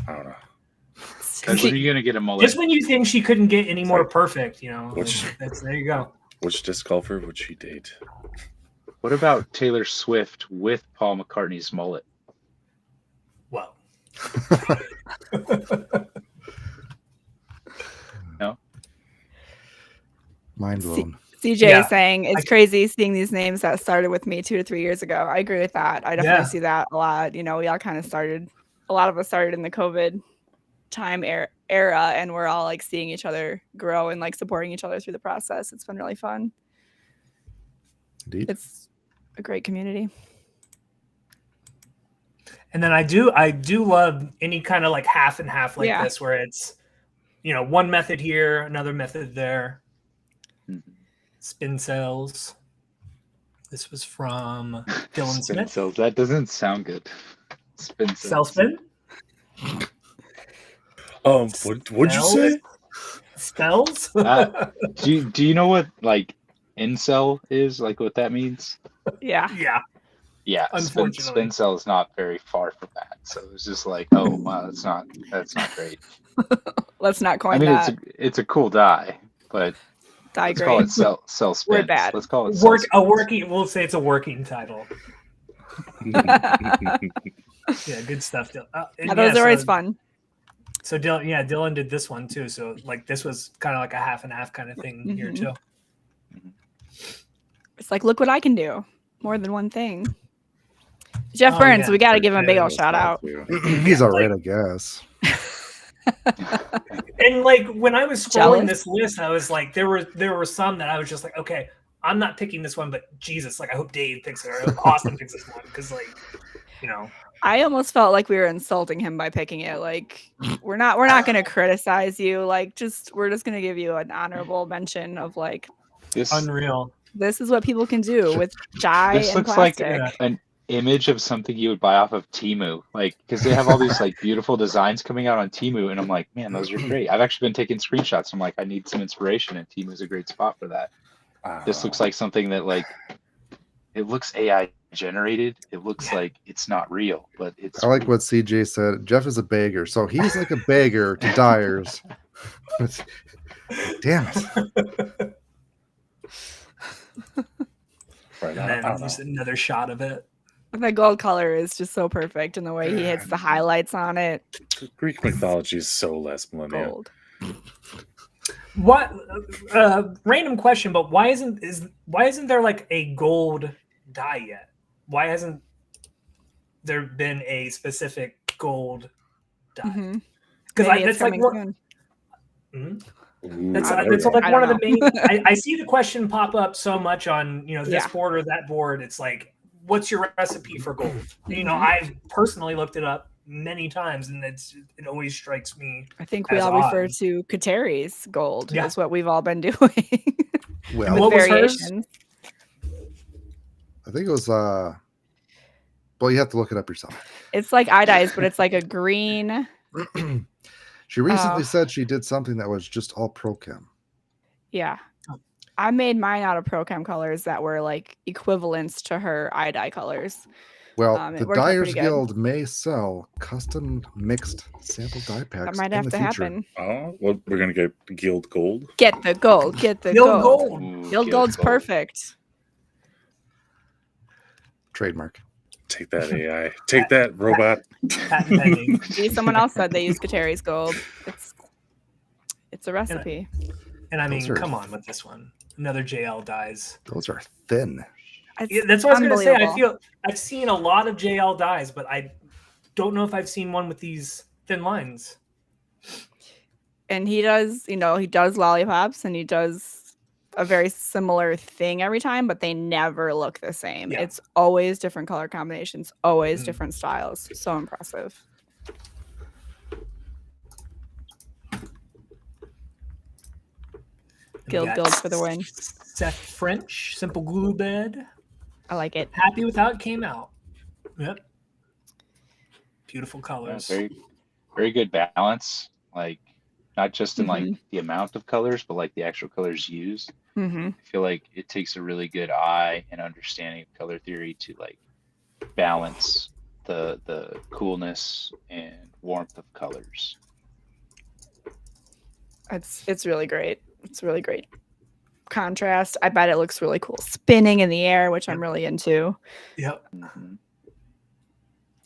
I don't know. When are you gonna get a mullet? Just when you think she couldn't get any more like- perfect, Which- there you go. Which disc golfer would she date? What about Taylor Swift with Paul McCartney's mullet? Well, Mind blown. CJ Yeah. is saying it's crazy seeing these names that started with me 2 to 3 years ago. I agree with that. I definitely Yeah. see that a lot. We all kind of started. A lot of us started in the COVID era, and we're all like seeing each other grow and like supporting each other through the process. It's been really fun. Indeed. It's a great community. And then I do love any kind of like half and half like Yeah. this, where it's, one method here, another method there. Spin cells. This was from Dylan Spin Smith. cells. That doesn't sound good. Spin Cell cells. spin. What'd you say? Spells. Do you know what like incel is? Like what that means? Yeah. Yeah. Yeah, Unfortunately. spin cell is not very far from that. So it's just like, oh wow, that's not great. Let's not coin I mean, that. it's a cool die, but let's call Diagram. it cell spin. We're bad. Let's call it Working. We'll say it's a working title. Yeah, good stuff. Those are always fun. So Dylan did this one too. So like this was kind of like a half and half kind of thing here too. It's like, look what I can do. More than one thing. Jeff Burns, we got to give him a big old shout out. He's all right, I guess. And like when I was scrolling Jealous? this list, I was like, there were some that I was just like, okay, I'm not picking this one, but Jesus, like I hope Dave picks it or I hope Austin picks this one because like, I almost felt like we were insulting him by picking it. Like we're not going to criticize you. Like we're just going to give you an honorable mention of like unreal. This is what people can do with dye This and looks plastic. like an image of something you would buy off of Temu, like because they have all these like beautiful designs coming out on Temu, and I'm like, man, those are great. I've actually been taking screenshots. I'm like, I need some inspiration, and Temu is a great spot for that. This looks like something that like it looks AI generated. It looks like it's not real, but it's. I like what CJ said. Jeff is a beggar, so he's like a beggar to dyers. Damn it. And then just another shot of it. The gold color is just so perfect, and the way he hits the highlights on it. Greek mythology is so less millennial. Gold. What random question, but why isn't there like a gold dye yet? Why hasn't there been a specific gold dye? Because that's like what. That's like one of the main. I see the question pop up so much on this board or that board. It's like, what's your recipe for gold? I've personally looked it up many times, and it always strikes me. I think we all refer to Kateri's gold. Yeah. Is what we've all been doing. Well, what was variations. I think it was. Well, you have to look it up yourself. It's like eye dyes, but it's like a green. She recently said she did something that was just all Prochem. Yeah. I made mine out of Prochem colors that were like equivalents to her eye dye colors. Well, it the worked out Dyers pretty good. Guild may sell custom mixed sample dye packs. That might in have the to future. happen. Oh, well, we're gonna get Guild Gold. Get the gold. Get the Guild gold. gold. Ooh, Guild Gold's Gold. perfect. Trademark. Take that AI. Take that robot. Patent pending. See, someone else said they use Kateri's gold. It's a recipe. And I mean, Those are- come on with this one. Another JL dyes. Those are thin. Yeah, that's what I was going to say. I unbelievable. feel I've seen a lot of JL dyes, but I don't know if I've seen one with these thin lines. And he does, he does lollipops, and he does a very similar thing every time, but they never look the same. Yeah. It's always different color combinations, always different styles. So impressive. Guild for the win. Seth French, Simple Glue Bed. I like it. Happy with how it came out. Yep. Beautiful Yeah, colors. very, very good balance. Like not just in like the amount of colors, but like the actual colors used. Mm-hmm. I feel like it takes a really good eye and understanding of color theory to like balance the coolness and warmth of colors. It's really great. It's really great contrast. I bet it looks really cool spinning in the air, which I'm really into. Yep. Mhm.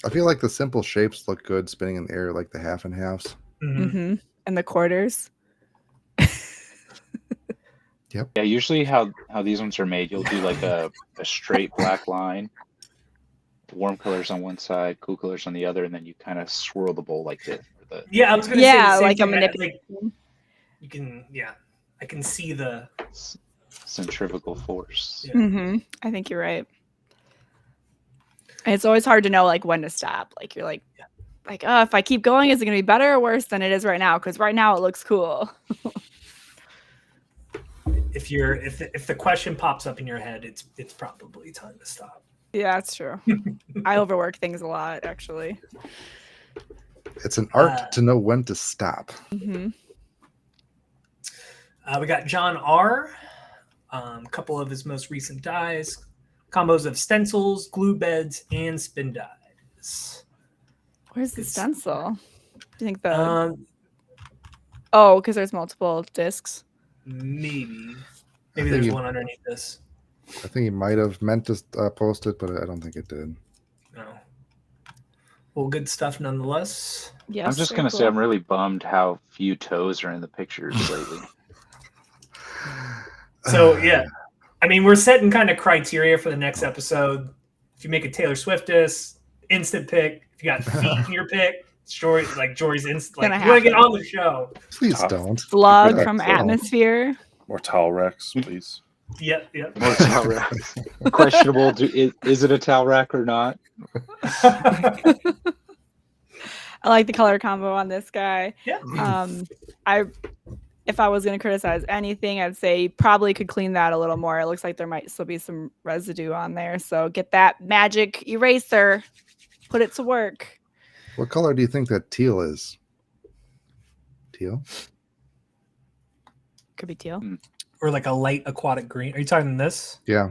I feel like the simple shapes look good spinning in the air, like the half and halves. Mm-hmm. And the quarters. Yeah, usually how these ones are made, you'll do like a straight black line, warm colors on one side, cool colors on the other, and then you kind of swirl the bowl like this, or the Yeah, I was gonna say Yeah, the same like a thing. manipulation. Like you can, yeah, I can see the. centrifugal force. Yeah. I think you're right. And it's always hard to know like when to stop. Like you're like, oh, if I keep going, is it gonna be better or worse than it is right now? Because right now it looks cool. If the question pops up in your head, it's probably time to stop. Yeah, that's true. I overwork things a lot, actually. It's an art to know when to stop. Mm-hmm. We got John R. A couple of his most recent dies, combos of stencils, glue beds, and spin dies. Where's the It's- stencil? Do you think the Um, because there's multiple discs? maybe think there's you- one underneath this. I think he might have meant to post it, but I don't think it did. No. Well, good stuff nonetheless. Yes. I'm just very gonna say cool. I'm really bummed how few toes are in the pictures lately. So yeah, I mean, we're setting kind of criteria for the next episode. If you make a Taylor Swift disc, instant pick. If you got feet in your pick, Jory's instant. Like, Gonna you want to get happen. on the show? Please Tough. don't. Slug Yeah, from so- Atmosphere. More towel racks, please. Yep. More towel racks. Questionable. Is it a towel rack or not? I like the color combo on this guy. Yeah. If I was going to criticize anything, I'd say you probably could clean that a little more. It looks like there might still be some residue on there. So get that magic eraser, put it to work. What color do you think that teal is? Teal? Could be teal. Or like a light aquatic green. Are you talking this? Yeah.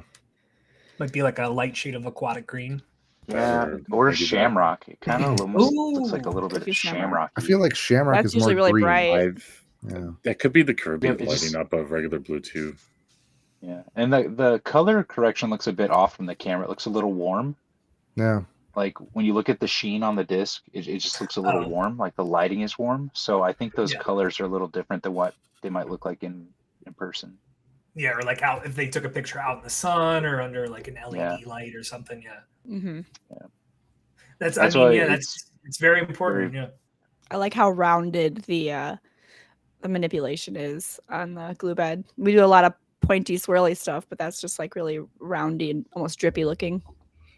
Might be like a light shade of aquatic green. Yeah, Or or maybe that. shamrock. It kind of almost Ooh. looks like a little bit Could be of shamrock. shamrock. I feel like shamrock That's is more usually really green. bright. Yeah. That could be the Caribbean Yeah, it lighting just- up of regular blue too. Yeah, and the color correction looks a bit off from the camera. It looks a little warm. Yeah. Like when you look at the sheen on the disc, it just looks a little Oh. warm. Like the lighting is warm. So I think those Yeah. colors are a little different than what they might look like in person. Yeah, or like out if they took a picture out in the sun or under like an LED Yeah. light or something. Yeah, Mm-hmm. that's That's I mean, why yeah, it's very important. Yeah. I like how rounded the manipulation is on the glue bed. We do a lot of pointy, swirly stuff, but that's just like really roundy and almost drippy looking.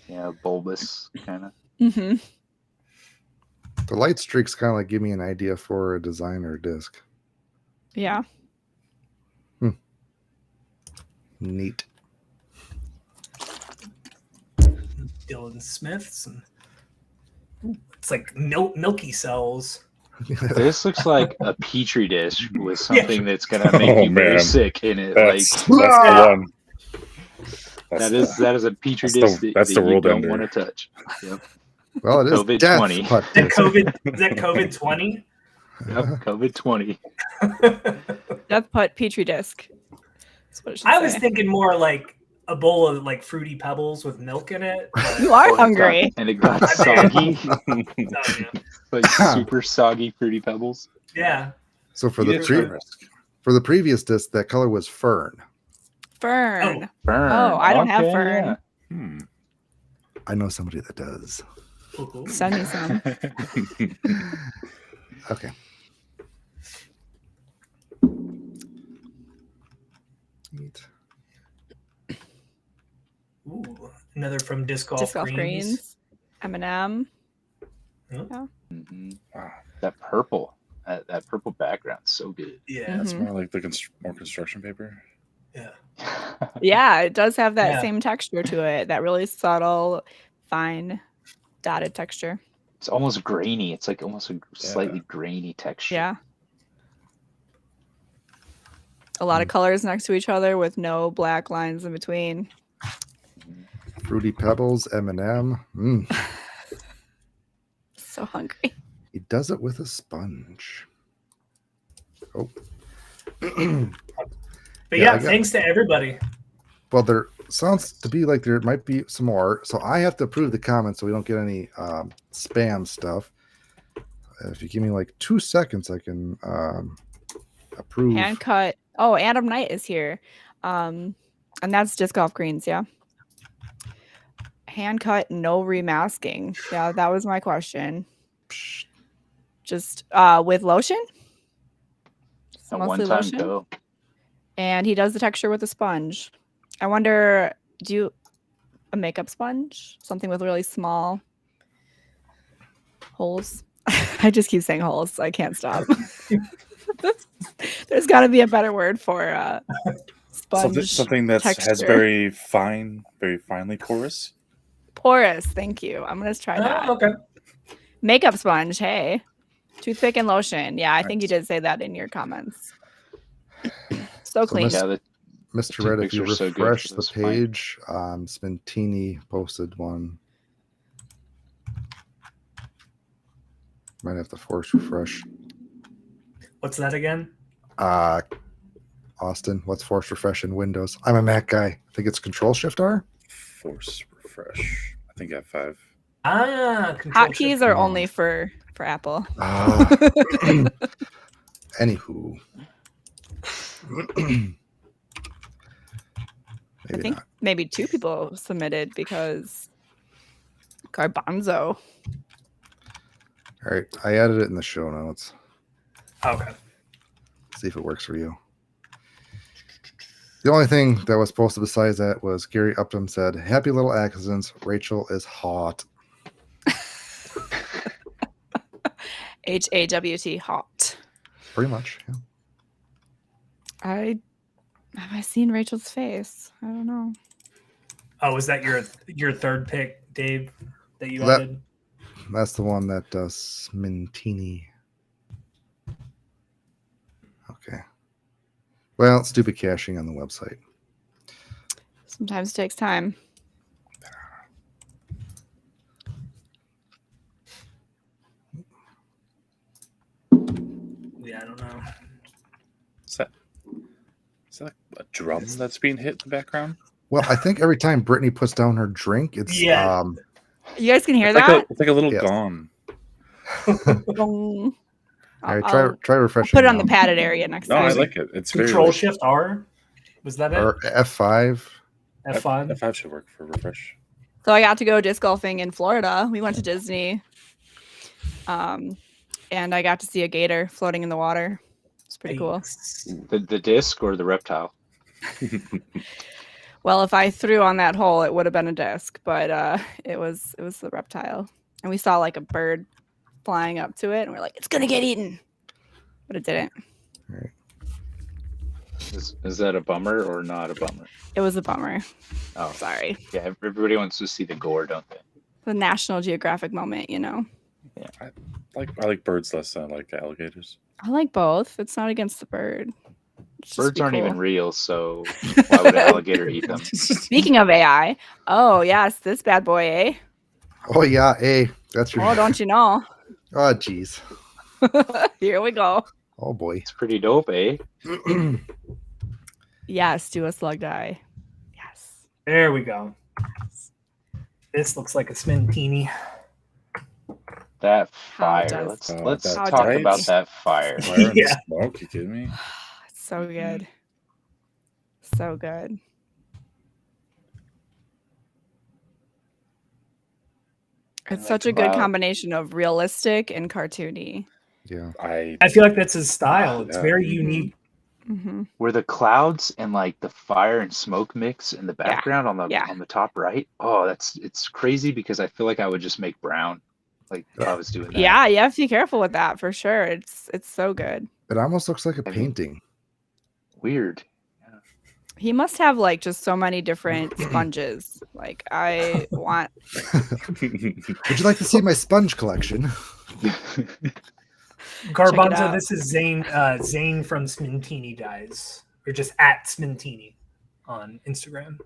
Yeah, bulbous kind of. Mm-hmm. The light streaks kind of like give me an idea for a designer disc. Yeah. Neat. Dylan Smiths and it's like milky cells. This looks like a petri dish with something that's gonna make Oh, you very man. sick in it. That's Like the one. That's that is a petri that's dish the- that, that's that the you world don't ender. want to touch. Yep. Well, it is COVID death. 20. putt Is that disc. COVID 20? Yep. COVID 20. Death putt petri disc. That's what it should I was say. thinking more like a bowl of like fruity pebbles with milk in it. but- You are hungry. And it got soggy. Oh, yeah. Like super soggy fruity pebbles. Yeah. So for You the did pre- try risk. for the previous disc, that color was fern. Fern. Burn. Oh, I don't have Okay, fern. yeah. I know somebody that does. Ooh. Send me some. Okay. Neat. Ooh, another from Disc Golf, Disc golf Greens. greens. M&M. Mhm. Wow. That purple. That purple background's so good. Yeah. That's Mhm. more like the more construction paper. Yeah. Yeah, it does have that Yeah. same texture to it. That really subtle, fine, dotted texture. It's almost grainy. It's like almost a slightly grainy texture. Yeah. A lot of colors next to each other with no black lines in between. Fruity Pebbles, M&M. So hungry. He does it with a sponge. Oh. But Yeah, yeah, I got- thanks to everybody. Well, there sounds to be like there might be some more. So I have to approve the comments so we don't get any spam stuff. If you give me like 2 seconds, I can approve. Hand cut. Oh, Adam Knight is here. And that's Disc Golf Greens, yeah. Hand cut, no remasking. Yeah, that was my question. Psh, just with lotion. So At mostly one time, lotion. go. And he does the texture with a sponge. I wonder, do you a makeup sponge? Something with really small holes. I just keep saying holes. I can't stop. There's got to be a better word for sponge. Something that has texture. very finely porous. Porous. Thank you. I'm gonna try that. Oh, okay. Makeup sponge. Hey, toothpick and lotion. Yeah, I think you Nice. did say that in your comments. So clean. Miss- Yeah, the Mr. Red, if you Toothpicks are so good refresh for the this fight. page, Spintini posted one. Might have to force refresh. What's that again? Austin, what's force refresh in Windows? I'm a Mac guy. I think it's Control Shift R. Force refresh. I think F5. Hotkeys are only for Apple. Anywho. I think maybe 2 people submitted because Garbanzo. All right, I added it in the show notes. Okay. See if it works for you. The only thing that was posted besides that was Gary Upton said, "Happy little accidents. Rachel is hot." HAWT hot. Pretty much. Yeah. Have I seen Rachel's face? I don't know. Oh, was that your third pick, Dave, that you That- added? That's the one that does Mintini. Okay. Well, stupid caching on the website. Sometimes it takes time. Yeah, I don't know. Is that a drum that's being hit in the background? Well, I think every time Brittany puts down her drink, it's Yeah. You guys can hear It's like that? it's like a little Yes. gong. Boom. all right, I'll try refreshing. put it on the now. padded area next No, I time. like it. It's very Control like, Shift R. Was that it? Or F5. F5. F5 should work for refresh. So I got to go disc golfing in Florida. We went to Disney. And I got to see a gator floating in the water. It's pretty cool. Thanks. The disc or the reptile? Well, if I threw on that hole, it would have been a disc, but it was the reptile. And we saw like a bird flying up to it, and we're like, it's gonna get eaten. But it didn't. Is that a bummer or not a bummer? It was a bummer. Oh, Sorry. yeah. Everybody wants to see the gore, don't they? The National Geographic moment, you know. I like birds less than I like alligators. I like both. It's not against the bird. It's just Birds be aren't cool. even real, so why would an alligator eat them? Speaking of AI, oh yes, this bad boy, eh? Oh yeah, that's your. Oh, don't you know? Oh jeez. Here we go. Oh boy. It's pretty dope, eh? Yes, do a slug die. Yes. There we go. This looks like a Smintini. That How it fire. does. Let's That talk does. about that fire. Fire and Yeah. smoke, you kidding me? It's so good. So good. It's like such the a good cloud. combination of realistic and cartoony. Yeah. I feel like that's his style. It's Yeah. very Mhm. unique. Mm-hmm. Where the clouds and like the fire and smoke mix in the background on the top right. Oh, it's crazy because I feel like I would just make brown, like if I was doing that. Yeah, you have to be careful with that for sure. It's so good. It almost looks like a I mean- painting. Weird. He must have like just so many different sponges. Like I want Would you like to see my sponge collection? Garbanzo, out. this is Zane from Smintini Dies. Or just at Smintini on Instagram.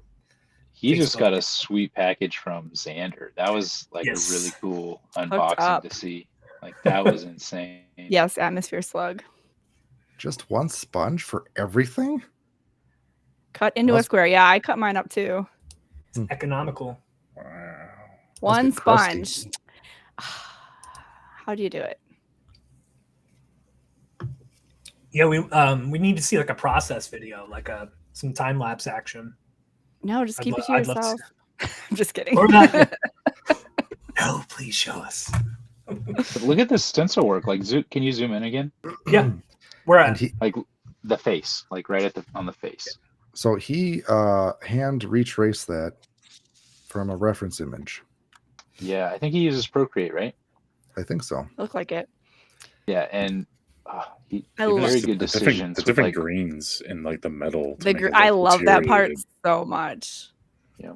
He Facebook. just got a sweet package from Xander. That was like Yes. a really cool up. unboxing to see. Like that was insane. yes, atmosphere slug. Just one sponge for everything? Cut into a Must- square. Yeah, I cut mine up too. It's economical. Wow. One be crusty. sponge. How do you do it? Yeah, we need to see like a process video, like some time lapse action. No, just I'd keep lo- it to I'd love to yourself. I'm just kidding. Or not. No, please show us. But look at this stencil work. Like, can you zoom in again? Yeah. Where And at? Like the face, like right at on the face. So he hand retraced that from a reference image. Yeah, I think he uses Procreate, right? I think so. Look like it. Yeah, and he I did love very The good decisions. with, different like, greens in like the metal. to make it I look love that part deteriorated. so much. Yeah.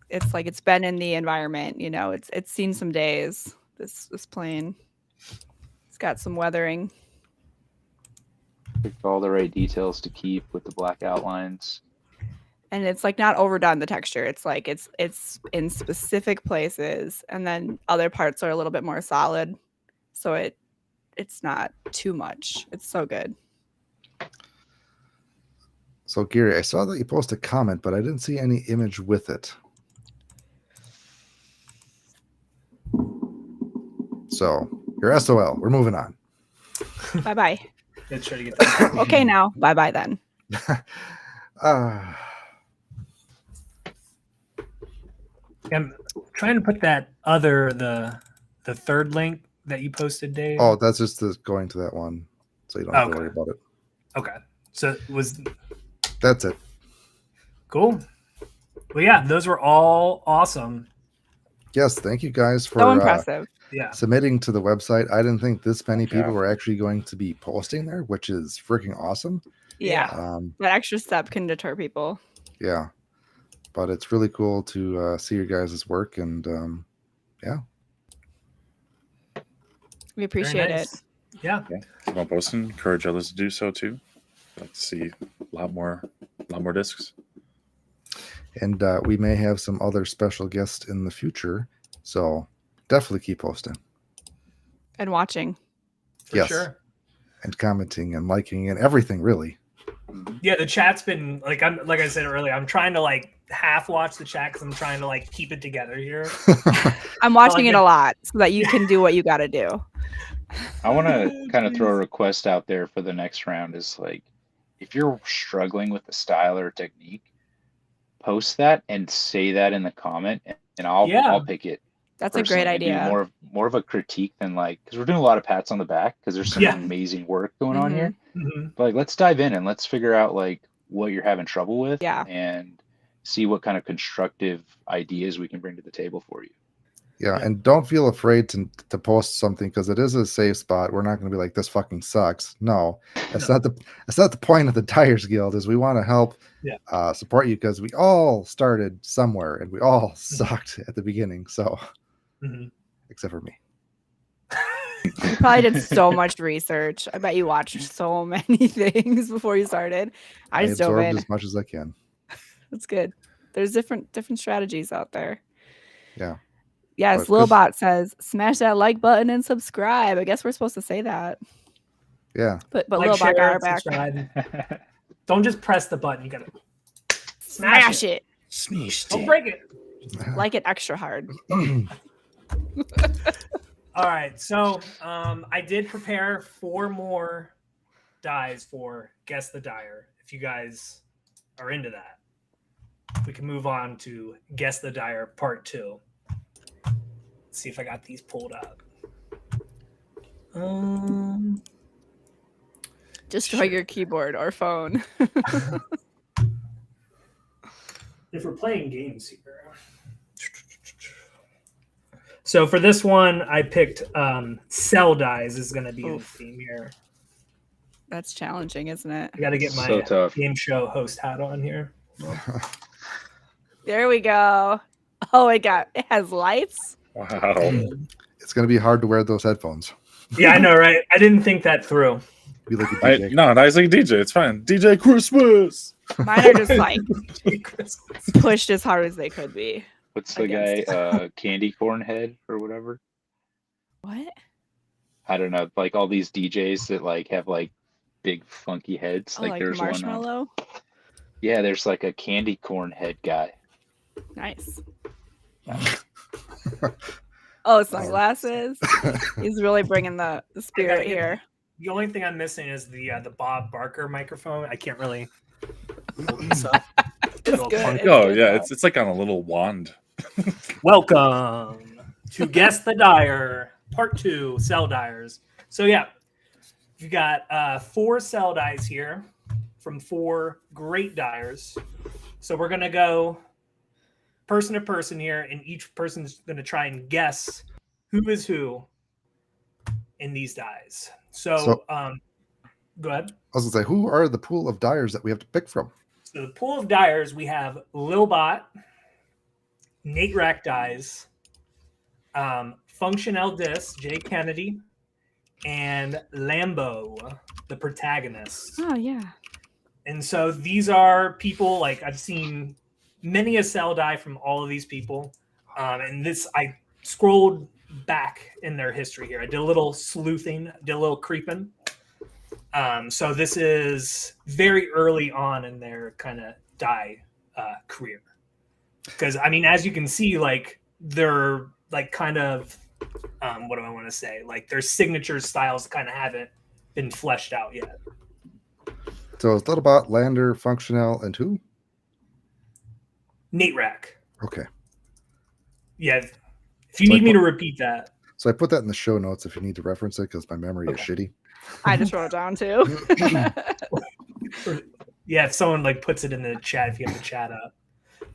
It's like it's been in the environment, you know. It's seen some days. This plane. It's got some weathering. picked all the right details to keep with the black outlines. And it's like not overdone the texture. It's like it's in specific places, and then other parts are a little bit more solid. So it's not too much. It's so good. So Gary, I saw that you posted a comment, but I didn't see any image with it. So you're SOL. We're moving on. Bye bye. Let's try to get that. Okay, now bye bye then. I'm trying to put that the third link that you posted, Dave. Oh, that's just going to that one, so you don't have to Okay. worry about it. Okay. So it was That's it. cool. Well, yeah, those were all awesome. Yes, thank you guys So for impressive. Yeah. submitting to the website. I didn't think this many people Yeah. were actually going to be posting there, which is freaking awesome. Yeah. That extra step can deter people. Yeah, but it's really cool to see your guys' work, and We Very appreciate nice. it. Yeah. Keep on posting. Encourage others to do so too. I'd like to see a lot more discs. and we may have some other special guests in the future. So definitely keep posting And watching. For Yes. sure. and commenting and liking and everything. Really, Yeah, the chat's been like I said earlier, I'm trying to like half watch the chat because I'm trying to like keep it together here. I'm watching like it a lot so that you can do what you got to do. I want to kind of throw a request out there for the next round is like, if you're struggling with the style or technique, post that and say that in the comment, and I'll pick it. That's a great personally and do idea. more of a critique than like, because we're doing a lot of pats on the back because there's some Yeah. amazing work going on here. Mhm. But like, let's dive in and let's figure out like what you're having trouble with, Yeah. and see what kind of constructive ideas we can bring to the table for you. yeah. And don't feel afraid to post something, because it is a safe spot. We're not going to be like, this fucking sucks. No, that's not the point of the Dyers Guild. Is we want to help support you, because we all started somewhere and we all sucked at the beginning. So Mhm. except for me. You probably did so much research. I bet you watched so many things before you started. I just dove absorbed in. as much as I can. That's good. There's different strategies out there. Yeah. Yes, But 'cause- Lilbot says smash that like button and subscribe. I guess we're supposed to say that. Yeah. But Like, Lilbot share, got our back. subscribe. Don't just press the button. You gotta Smash it. don't break it. Like it extra hard. All right, so I did prepare 4 more dies for Guess the Dyer. If you guys are into that, we can move on to Guess the Dyer Part 2. Let's see if I got these pulled up. Destroy your keyboard or phone. If we're playing games here. So for this one, I picked Cell Dies is going to be the theme here. That's challenging, isn't it? I got to get my So tough. game show host hat on here. There we go. Oh, it has lights. Wow. It's going to be hard to wear those headphones. Yeah, I know, right? I didn't think that through. Be like a DJ. No, I was like DJ. It's fine. DJ Christmas. Mine are just like pushed as hard as they could be. What's the guy? Candy Corn Head or whatever. What? I don't know. Like all these DJs that like have like big funky heads. Oh, like like there's one. marshmallow? Yeah, there's like a candy corn head guy. Nice. Oh, sunglasses. He's really bringing the spirit here. The only thing I'm missing is the Bob Barker microphone. I can't really hold this up. It's good. Oh yeah, it's like on a little wand Welcome to Guess the Dyer, Part 2, Cell Dyers. So yeah, you got 4 cell dies here from 4 great dyers. So we're going to go person to person here, and each person's going to try and guess who is who in these dies. So go ahead. I was going to say, who are the pool of dyers that we have to pick from? So the pool of dyers, we have Lilbot, Nate Rack dies, Functional Dis, Jay Kennedy, and Lambo, the protagonist. Oh yeah. And so these are people, like, I've seen many a cell die from all of these people. And this, I scrolled back in their history here. I did a little sleuthing, did a little creeping. So this is very early on in their kind of die career. Because, I mean, as you can see, like, they're, like, kind of, what do I want to say? Like, their signature styles kind of haven't been fleshed out yet. So it's Littlebot, Lander, Functional, and who? Nate Rack. Okay. Yeah. If you need me to repeat that. So I put that in the show notes if you need to reference it, because my memory is shitty. I just wrote it down too. Yeah, if someone like puts it in the chat, if you have the chat up.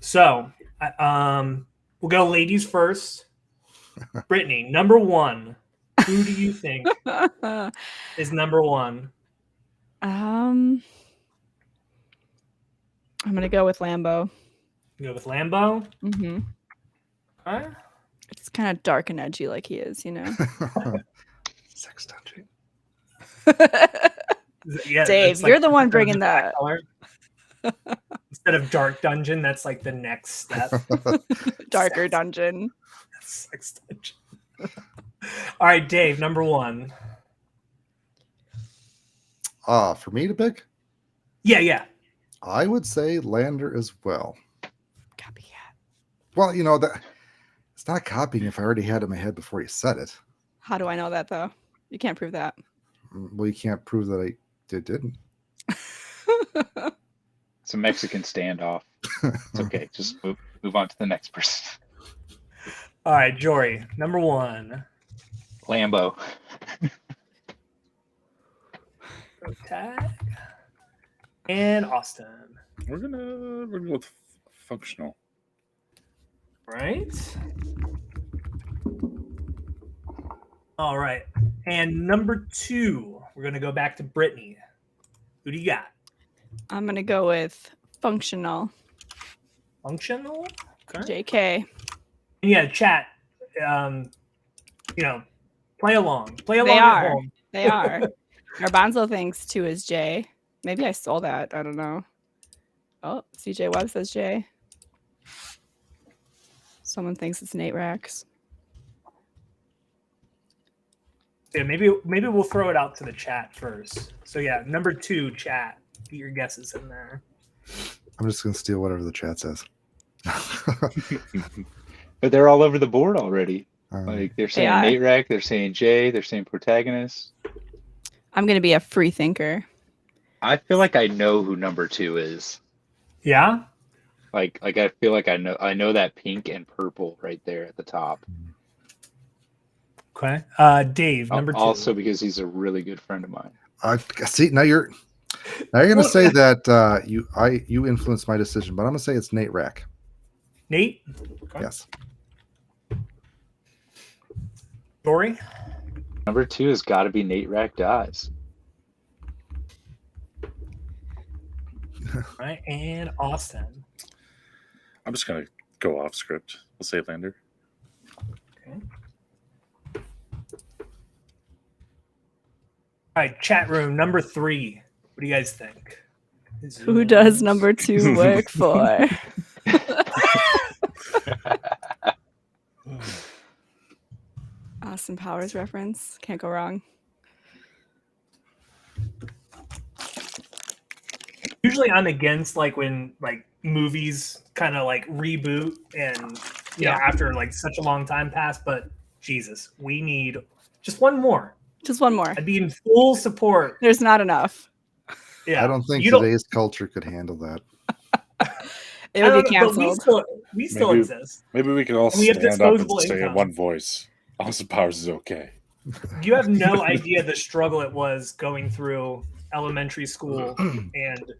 So we'll go ladies first. Brittany, number 1. Who do you think is number 1? I'm gonna go with Lambo. You go with Lambo. Mm-hmm. All right. It's kind of dark and edgy, like he is, you know. Sex dungeon. Yeah, Dave, it's you're like the one bringing that. color. Instead of dark dungeon, that's like the next step. Darker dungeon. Sex dungeon. All right, Dave, number 1. For me to pick? Yeah. I would say Lander as well. Copycat. Well, you know, that it's not copying if I already had it in my head before you said it. How do I know that though? You can't prove that. Well, you can't prove that I didn't. It's a Mexican standoff. It's okay. Just move on to the next person. All right, Jory, number 1. Lambo. Tag. And Austin. We're gonna go with Functional. Right. All right. And number 2, we're going to go back to Brittany. Who do you got? I'm gonna go with Functional. Functional? Okay. JK. Yeah, chat. You know, play along. Play along They at are. home. They are. Garbanzo thinks 2 is J. Maybe I stole that. I don't know. Oh, CJ Webb says J. Someone thinks it's Nate Rax. Yeah, maybe we'll throw it out to the chat first. So yeah, number 2, chat. Get your guesses in there. I'm just going to steal whatever the chat says. But they're all over the board already. Um, Like they're saying are. Nate Rack, they're saying Jay, they're saying protagonist. I'm gonna be a free thinker. I feel like I know who number 2 is. Yeah? Like I feel like I know that pink and purple right there at the top. Okay. Dave, number 2. Also because he's a really good friend of mine. see, now you're going to say that you influenced my decision, but I'm going to say it's Nate Rack. Nate? Okay. Yes. Dory? Number 2 has got to be Nate Rack dies. Right. And Austin. I'm just gonna go off script. We'll say Lander. Okay. All right, chat room, number 3. What do you guys think? Who does number 2 work for? Austin Powers reference. Can't go wrong. Usually I'm against like when like movies kind of like reboot and you know after like such a long time passed, but Jesus, we need just one more. Just one more. I'd be in full support. There's not enough. Yeah. I don't think You today's culture could handle that. It would be I don't know, canceled. we still Maybe- exist. Maybe we can all And we have stand up and disposable say in income. one voice, Austin Powers is okay. You have no idea the struggle it was going through elementary school and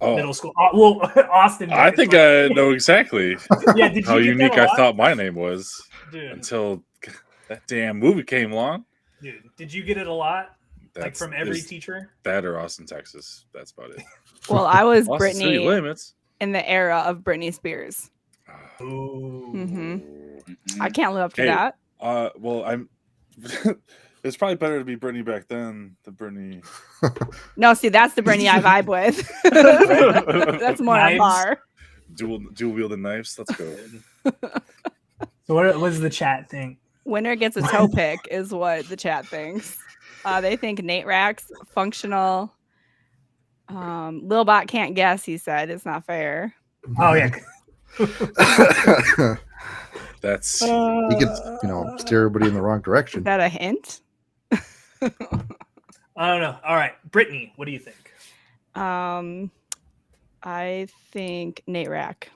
middle school. Well, Austin. I think I know exactly Yeah, did you how get unique that a I lot? thought my name was Dude, until that damn movie came along. dude, did you get it a lot? Like That's from every is teacher? that or Austin, Texas. That's about it. Well, I was Austin City Britney limits. in the era of Britney Spears. Ooh. Mm-hmm. I can't live up to Hey. that. Well, I'm. It's probably better to be Britney back then than Britney. No, see, that's the Britney I vibe with. That's more on Knives. par. dual wielding knives. Let's go. So what does the chat think? Winner gets a toe pick is what the chat thinks. They think Nate Rack's functional. Lilbot can't guess, he said. It's not fair. Oh yeah. That's He could, steer everybody in the wrong Is direction. that a hint? I don't know. All right, Brittany, what do you think? I think Nate Rack.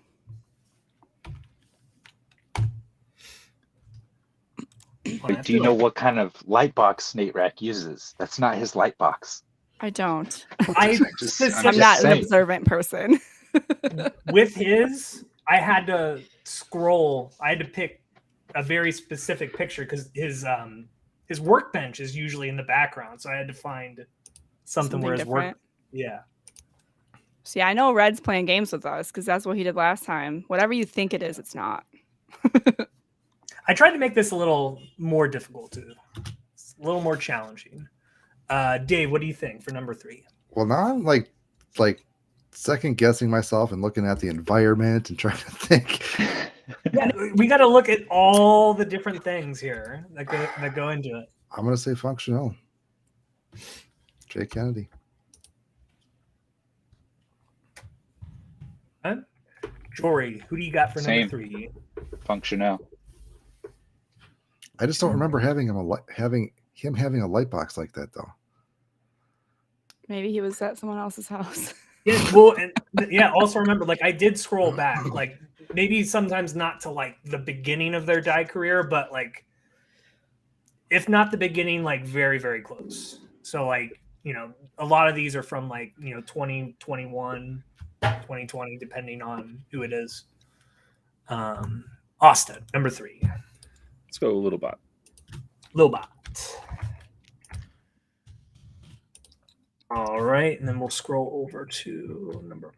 But do you know what kind of light box Nate Rack uses? That's not his light box. I don't. I just- specific- I'm not an saying. observant person. with his, I had to scroll. I had to pick a very specific picture because his workbench is usually in the background, so I had to find something where his work. different. Yeah. See, I know Red's playing games with us because that's what he did last time. Whatever you think it is, it's not. I tried to make this a little more difficult too. It's a little more challenging. Dave, what do you think for number 3? Well, now I'm like second guessing myself and looking at the environment and trying to think. Yeah, we got to look at all the different things here that go into it. I'm gonna say functional. Jay Kennedy. Huh? Jory, who do you got for Same. number 3? Functional. I just don't remember having him having a light box like that though. Maybe he was at someone else's house. Yeah, well, and also remember, like I did scroll back, like maybe sometimes not to like the beginning of their dye career, but like if not the beginning, like very, very close. So like, a lot of these are from like, 2021, 2020, depending on who it is. Austin, number 3. Let's go a little bit. Lilbot. All right, and then we'll scroll over to number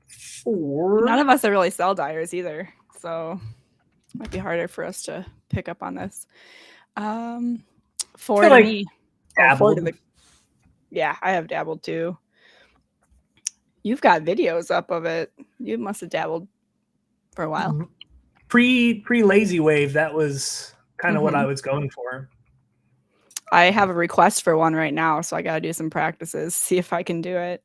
4. None of us are really cell dyers either, so it might be harder for us to pick up on this. 4 to like me. Oh, 4 to dabbled. yeah, I have dabbled too. You've got videos up of it. You must have dabbled for a while. Pre Lazy Wave, that was kind of what I was going for. I have a request for one right now, so I got to do some practices, see if I can do it.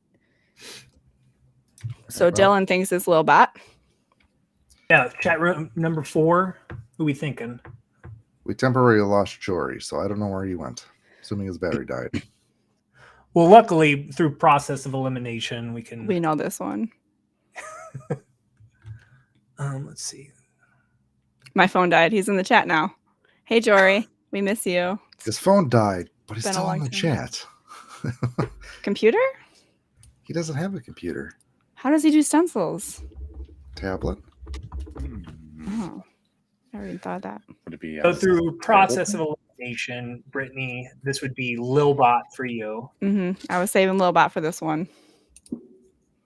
So Well. Dylan thinks it's Lilbot. Yeah, chat room number 4. Who we thinking? We temporarily lost Jory, so I don't know where he went. Assuming his battery died. Well, luckily through process of elimination, we can. We know this one. Let's see. My phone died. He's in the chat now. Hey, Jory, we miss you. His phone died, but he's Been a still in long the time. chat. Computer? He doesn't have a computer. How does he do stencils? Tablet. Oh, never even thought of that. Would it be So through process of elimination, Brittany, this would be Lilbot for you. I was saving Lilbot for this one.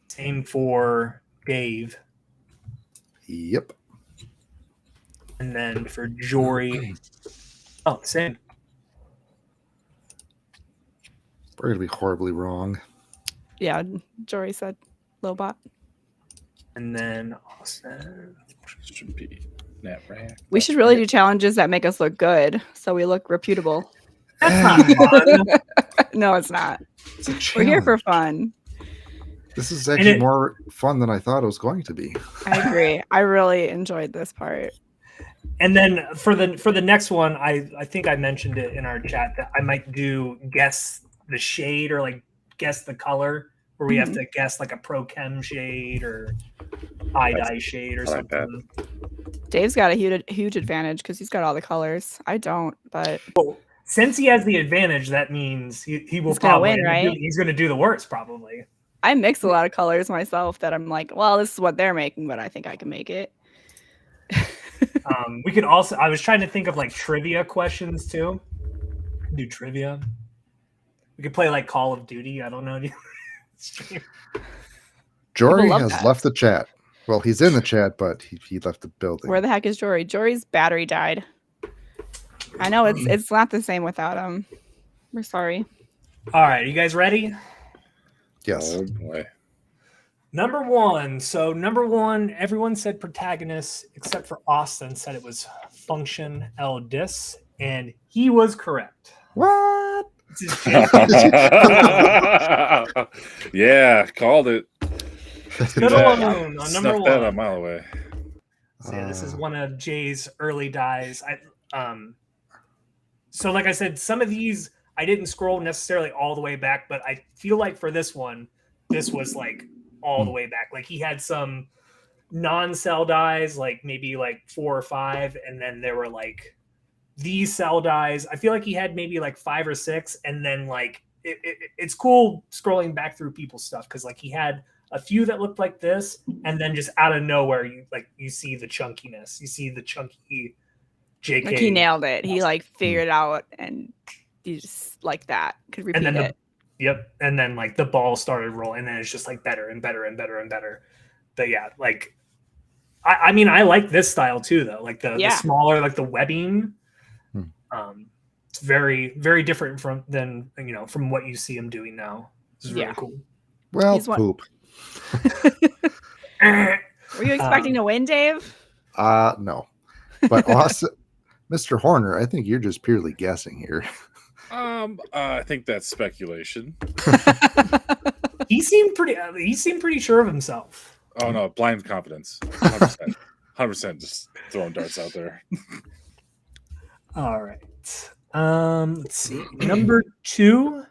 Same for Dave. Yep. And then for Jory. Oh, same. We're gonna be horribly wrong. Yeah, Jory said Lilbot. And then Austin. should be Nat Rack. We should really do challenges that make us look good, so we look reputable. That's not fun. No, it's not. It's a We're here for challenge. fun. This is actually it- more fun than I thought it was going to be. I agree. I really enjoyed this part. And then for the next one, I think I mentioned it in our chat that I might do guess the shade or like guess the color where we have to guess like a pro chem shade or eye dye shade or I like that. something. Dave's got a huge advantage because he's got all the colors. I don't, but Since he has the advantage, that means he will He's gonna probably win, right? he's going to do the worst probably. I mix a lot of colors myself that I'm like, well, this is what they're making, but I think I can make it. We could also. I was trying to think of like trivia questions too. Do trivia. We could play like Call of Duty. I don't know. Jory People love has that. left the chat. Well, he's in the chat, but he left the building. Where the heck is Jory? Jory's battery died. I know it's not the same without him. We're sorry. All right, you guys ready? Yes. Oh boy. Number one. So number one, everyone said protagonist except for Austin said it was function L dis, and he was correct. What? This is Jake. Yeah, called it. Good alone on number Snuffed that a one. mile away. So yeah, this is one of Jay's early dies. So like I said, some of these I didn't scroll necessarily all the way back, but I feel like for this one, this was like all the way back. Like he had some non-cell dies, like maybe like 4 or 5, and then there were like these cell dies. I feel like he had maybe like 5 or 6, and then like it's cool scrolling back through people's stuff because like he had a few that looked like this, and then just out of nowhere you see the chunkiness, you see the chunky JK. Like he nailed it. He like figured it out, and you just like that could repeat and then it. Yep, and then like the ball started rolling, and then it's just like better and better and better and better. But yeah, like I mean, I like this style too, though. Like the smaller, like the webbing. It's very, very different from what you see him doing now. This is really cool. Well, He's poop. Were you expecting to win, Dave? No. But also, Mr. Horner, I think you're just purely guessing here. I think that's speculation. He seemed pretty sure of himself. Oh no, blind confidence. 100%. 100% just throwing darts out there. All right. Let's see. Number 2.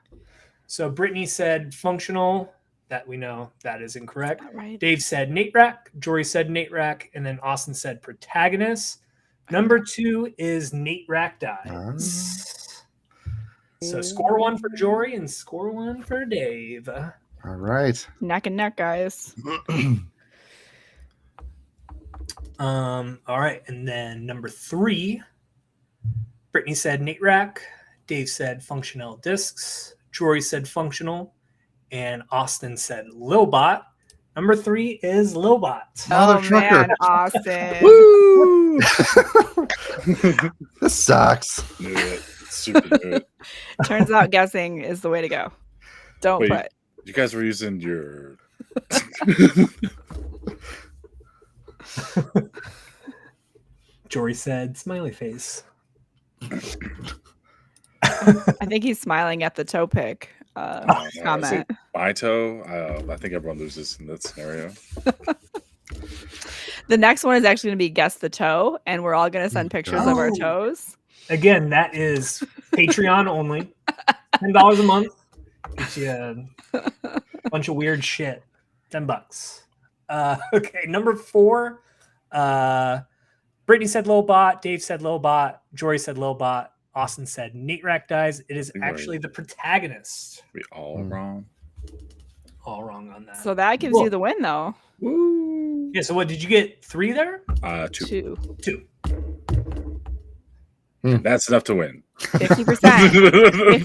So Brittany said functional. That we know that is incorrect. Right. Dave said Nate Rack. Jory said Nate Rack. And then Austin said protagonist. Number 2 is Nate Rack dies. So score 1 for Jory and score 1 for Dave. All right. Neck and neck, guys. All right. And then number 3, Brittany said Nate Rack. Dave said functional discs. Jory said functional. And Austin said Lilbot. Number 3 is Lilbot. Mother Oh trucker. man, Austin. Woo! This sucks. Knew it. Super knew it. Turns out guessing is the way to go. Don't Wait. put. You guys were using your Jory said smiley face. I think he's smiling at the toe pick comment. my toe. I think everyone loses in that scenario. The next one is actually going to be guess the toe, and we're all going to send pictures of our toes. Again, that is Patreon only. $10 a month. Gets you a bunch of weird shit. $10. Okay, number 4. Brittany said Lilbot. Dave said Lilbot. Jory said Lilbot. Austin said Nate Rack dies. It is actually the protagonist. We all wrong. All wrong on that. So that gives you the win, though. Woo! Yeah, so what did you get? 3 there? 2. 2. That's enough to win. 50%.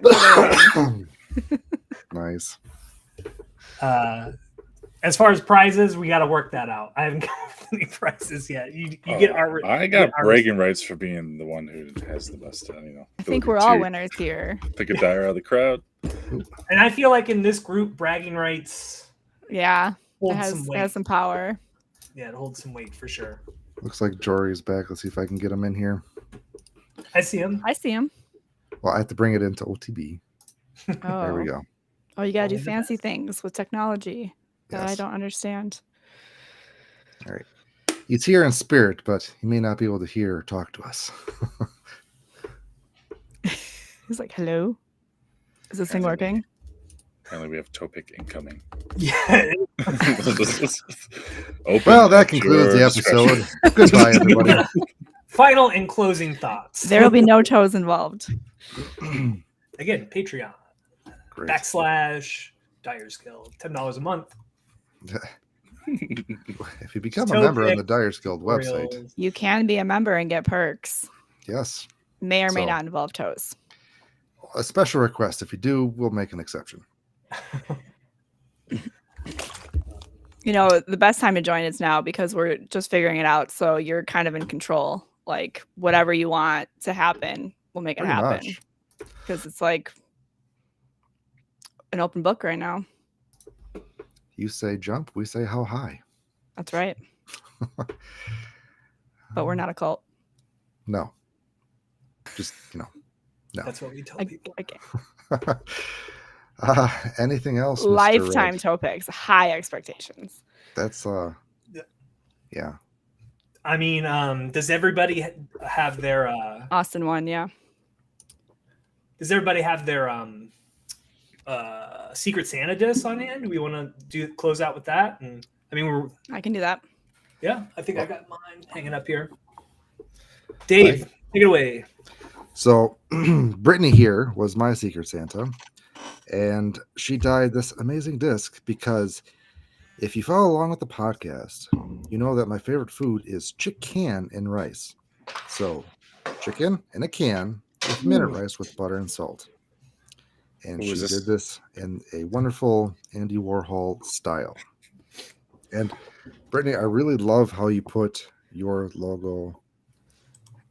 50%. Nice. As far as prizes, we got to work that out. I haven't got any prizes yet. You get our. I got bragging rights for being the one who has the best. I think we're all winners here. Pick a die out of the crowd. And I feel like in this group, bragging rights. Yeah, it holds some weight. has some power. Yeah, it holds some weight for sure. Looks like Jory's back. Let's see if I can get him in here. I see him. I see him. Well, I have to bring it into OTB. Oh, There we go. Oh, you gotta do Only the fancy best. things with technology that I Yes. don't understand. All right. He's here in spirit, but he may not be able to hear or talk to us. He's like, "Hello, is this thing working?" Apparently, we have Topic incoming. Yeah. Open Well, that at concludes the your episode. discretion. Goodbye, everybody. Final and closing thoughts. There will be no toes involved. Again, Patreon Great. / Dyer's Guild, $10 a month. If you become a member on the Dyer's Guild website, Tutorials. You can be a member and get perks. yes. May or may So- not involve toes. A special request. If you do, we'll make an exception. You know, the best time to join is now because we're just figuring it out. So you're kind of in control. Like whatever you want to happen, we'll make it Pretty happen. much. Because it's like an open book right now. You say jump, we say how high. That's right. But we're not a cult. No. Just, No. That's what we tell people. Okay. Anything else? Mr. Lifetime Red? Topics, high expectations. That's yeah. I mean, does everybody have their Austin won, yeah. Secret Santa disc on hand? Do we want to close out with that? And I mean, I can do that. I think I got mine hanging up here. Dave, take it away. So Brittany here was my Secret Santa, and she dyed this amazing disc because if you follow along with the podcast, you know that my favorite food is chicken and rice. So chicken in a can with minute rice with butter and salt. And Who she is this? did this in a wonderful Andy Warhol style. And Brittany, I really love how you put your logo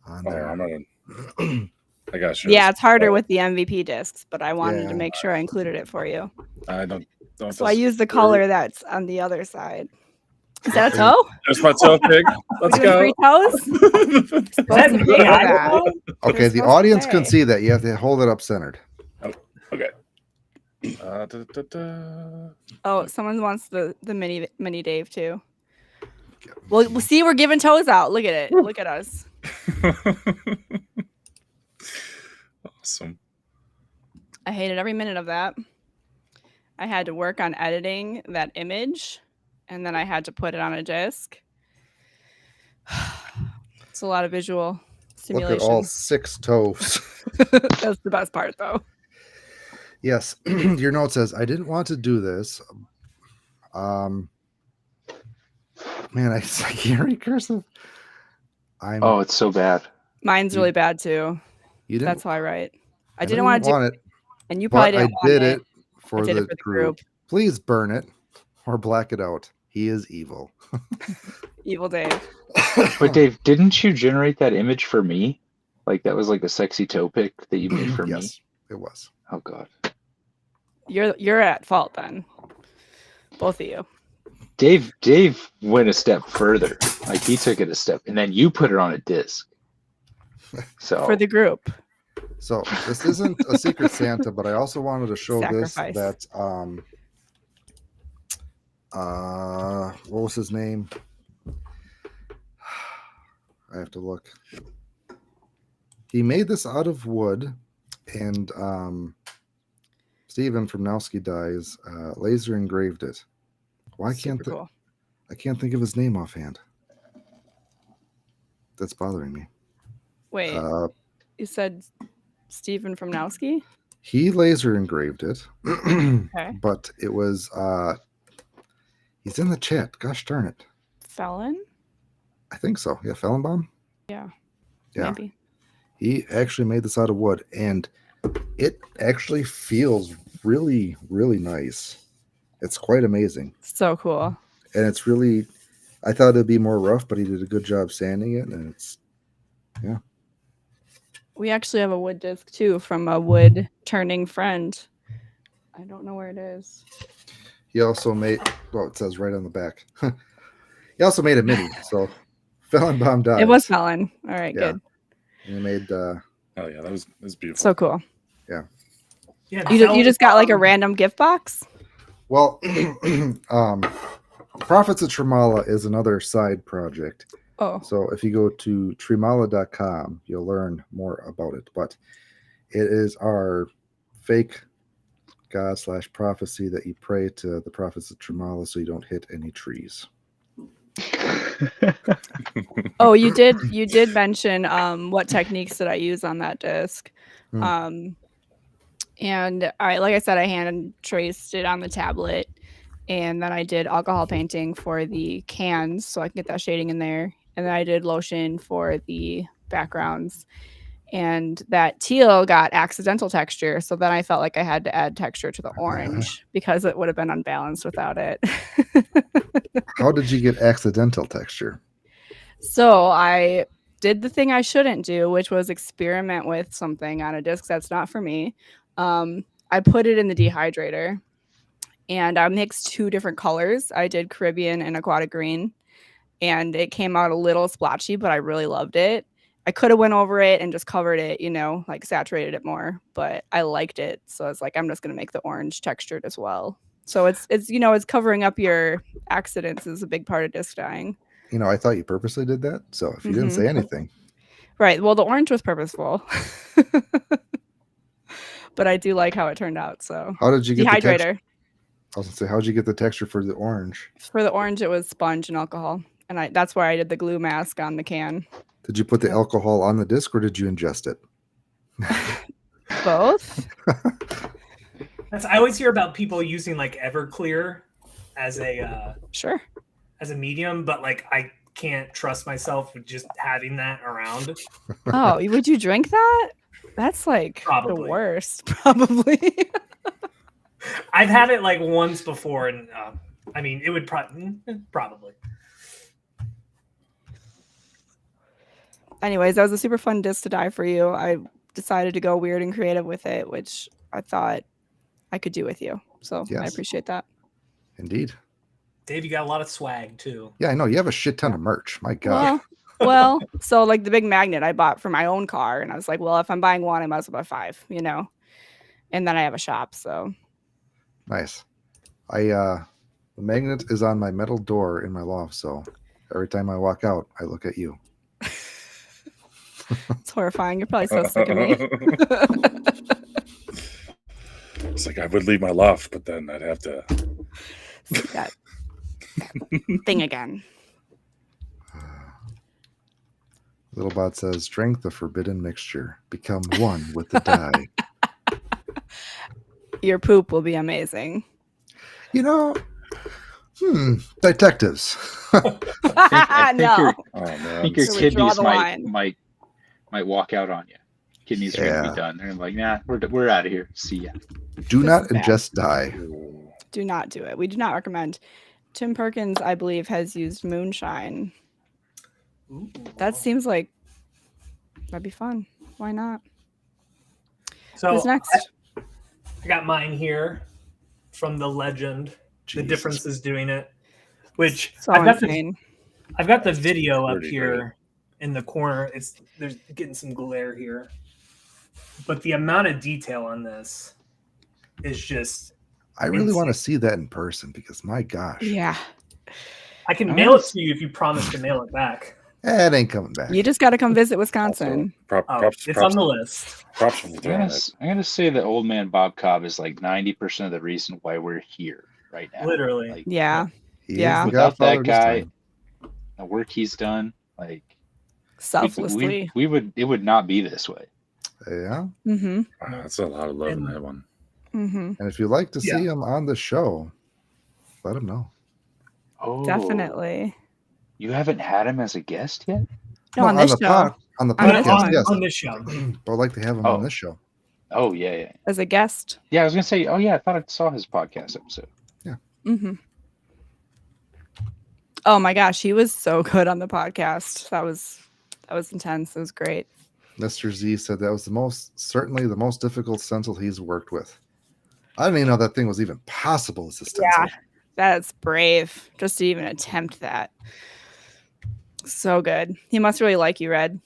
on there. I'm not. I got you. Yeah, it's harder with the MVP discs, but I wanted Yeah. to make sure I included it for you. I don't. So I used the color that's on the other side. Is that a toe? There's my toe pig. Let's Are you doing go. 3 toes? Supposed to be that. Okay, You're the supposed to audience can say. see that. You have to hold it up centered. Okay. Da. Oh, someone wants the mini Dave too. Well, we'll see. We're giving toes out. Look at it. Look at us. Awesome. I hated every minute of that. I had to work on editing that image, and then I had to put it on a disc. It's a lot of visual Look stimulation. at all 6 toes. That's the best part, though. Yes, your note says, I didn't want to do this. Man, I can't read cursive. Oh, it's so bad. Mine's really bad too. You didn't, That's how I write. I know didn't you want to do it, and you probably but I didn't want did it. it for I did the, it for the group. group. Please burn it or black it out. He is evil. Evil Dave. But Dave, didn't you generate that image for me? Like that was like a sexy toe pic that you made for me. Yes, it was. Oh God. You're at fault then. Both of you. Dave went a step further. Like he took it a step, and then you put it on a disc. So For the group. So this isn't a Secret Santa, but I also wanted to show Sacrifice. this that what was his name? I have to look. He made this out of wood, and Steven from Nowski Dies laser engraved it. Why can't Super cool. I can't think of his name offhand? That's bothering me. Wait, you said Stephen from Nowski? He laser engraved it. Okay. But it was he's in the chat. Gosh darn it. Felon? I think so. Yeah, Fellenbaum. Yeah. Yeah. Maybe. He actually made this out of wood, and it actually feels really, really nice. It's quite amazing. So cool. And it's really, I thought it'd be more rough, but he did a good job sanding it, and it's, yeah. We actually have a wood disc too from a wood turning friend. I don't know where it is. He also made, well, it says right on the back. He also made a mini, so Fellenbaum died. It was Felon. All right, Yeah. good. And he made, Oh yeah, that was beautiful. So cool. Yeah, You just got like a random gift box? well, Profits of Tremala is another side project. Oh, So if you go to tremala.com, you'll learn more about it. But it is our fake god/prophecy that you pray to the prophets of Tremala so you don't hit any trees. Oh, you did mention what techniques did I use on that disc. Hmm. And like I said, I hand traced it on the tablet, and then I did alcohol painting for the cans so I can get that shading in there. And then I did lotion for the backgrounds. And that teal got accidental texture, so then I felt like I had to add texture to the orange because it would have been unbalanced without it. How did you get accidental texture? So I did the thing I shouldn't do, which was experiment with something on a disc that's not for me. I put it in the dehydrator, and I mixed 2 different colors. I did Caribbean and aquatic green, and it came out a little splotchy, but I really loved it. I could have went over it and just covered it, like saturated it more, but I liked it. So I was like, I'm just going to make the orange textured as well. So it's covering up your accidents is a big part of disc dyeing. I thought you purposely did that. So if you didn't say anything. Right. Well, the orange was purposeful. But I do like how it turned out. So How did you get the dehydrator. texture? I was going to say, how did you get the texture for the orange? For the orange, it was sponge and alcohol. And that's where I did the glue mask on the can. Did you put the alcohol on the disc or did you ingest it? Both. I always hear about people using like Everclear as a Sure. as a medium, but like I can't trust myself with just having that around. Oh, would you drink that? That's like Probably. the worst, probably. I've had it like once before, and I mean, it would probably. Anyways, that was a super fun disc to dye for you. I decided to go weird and creative with it, which I thought I could do with you. So I Yes. appreciate that. Indeed. Dave, you got a lot of swag too. Yeah, I know. You have a shit ton of merch. My God. Well, so like the big magnet I bought for my own car, and I was like, well, if I'm buying one, I might as well buy 5, And then I have a shop, so. Nice. The magnet is on my metal door in my loft, so every time I walk out, I look at you. It's horrifying. You're probably so sick of me. It's like I would leave my loft, but then I'd have to. that thing again. Littlebot says, drink the forbidden mixture. Become one with the dye. Your poop will be amazing. Detectives. I think No. your, Oh I man. think your So we draw kidneys the line. might walk out on you. Kidneys are gonna Yeah. be done. They're like, nah, we're out of here. See ya. Do This not is bad. ingest dye. Do not do it. We do not recommend. Tim Perkins, I believe, has used moonshine. Ooh. That seems like that'd be fun. Why not? So Who's next? I got mine here from the legend. The Jesus. difference is doing it. Which So I've got insane. the video up Pretty here in the corner. There's getting some glare here. But the amount of detail on this is just I really want to see that in person because my gosh. Yeah. I can mail it to you if you promise to mail it back. It ain't coming back. You just got to come visit Wisconsin. Also, Oh, props, it's props, on the list. props for I'm throwing gonna, it. I'm gonna say that old man Bob Cobb is like 90% of the reason why we're here right now. Literally. Like, Yeah. He Yeah. is the Without godfather that of his guy, time. the work he's done, like Selflessly. it would not be this way. Yeah. Mm-hmm. Wow, that's a lot of love in that one. Mm-hmm. And if you'd like to Yeah. see him on the show, let him know. Oh, Definitely. You haven't had him as a guest yet? No, on this the show. on the On this podcast, one. yes. On this show. But I'd like to have him on this show. Oh yeah. As a guest. Yeah, I was gonna say, oh yeah, I thought I saw his podcast episode. Mm-hmm. Oh my gosh, he was so good on the podcast. That was intense. It was great. Mr. Z said that was certainly the most difficult stencil he's worked with. I didn't even know that thing was even possible as a stencil. Yeah, that's brave just to even attempt that. So good. He must really like you, Red.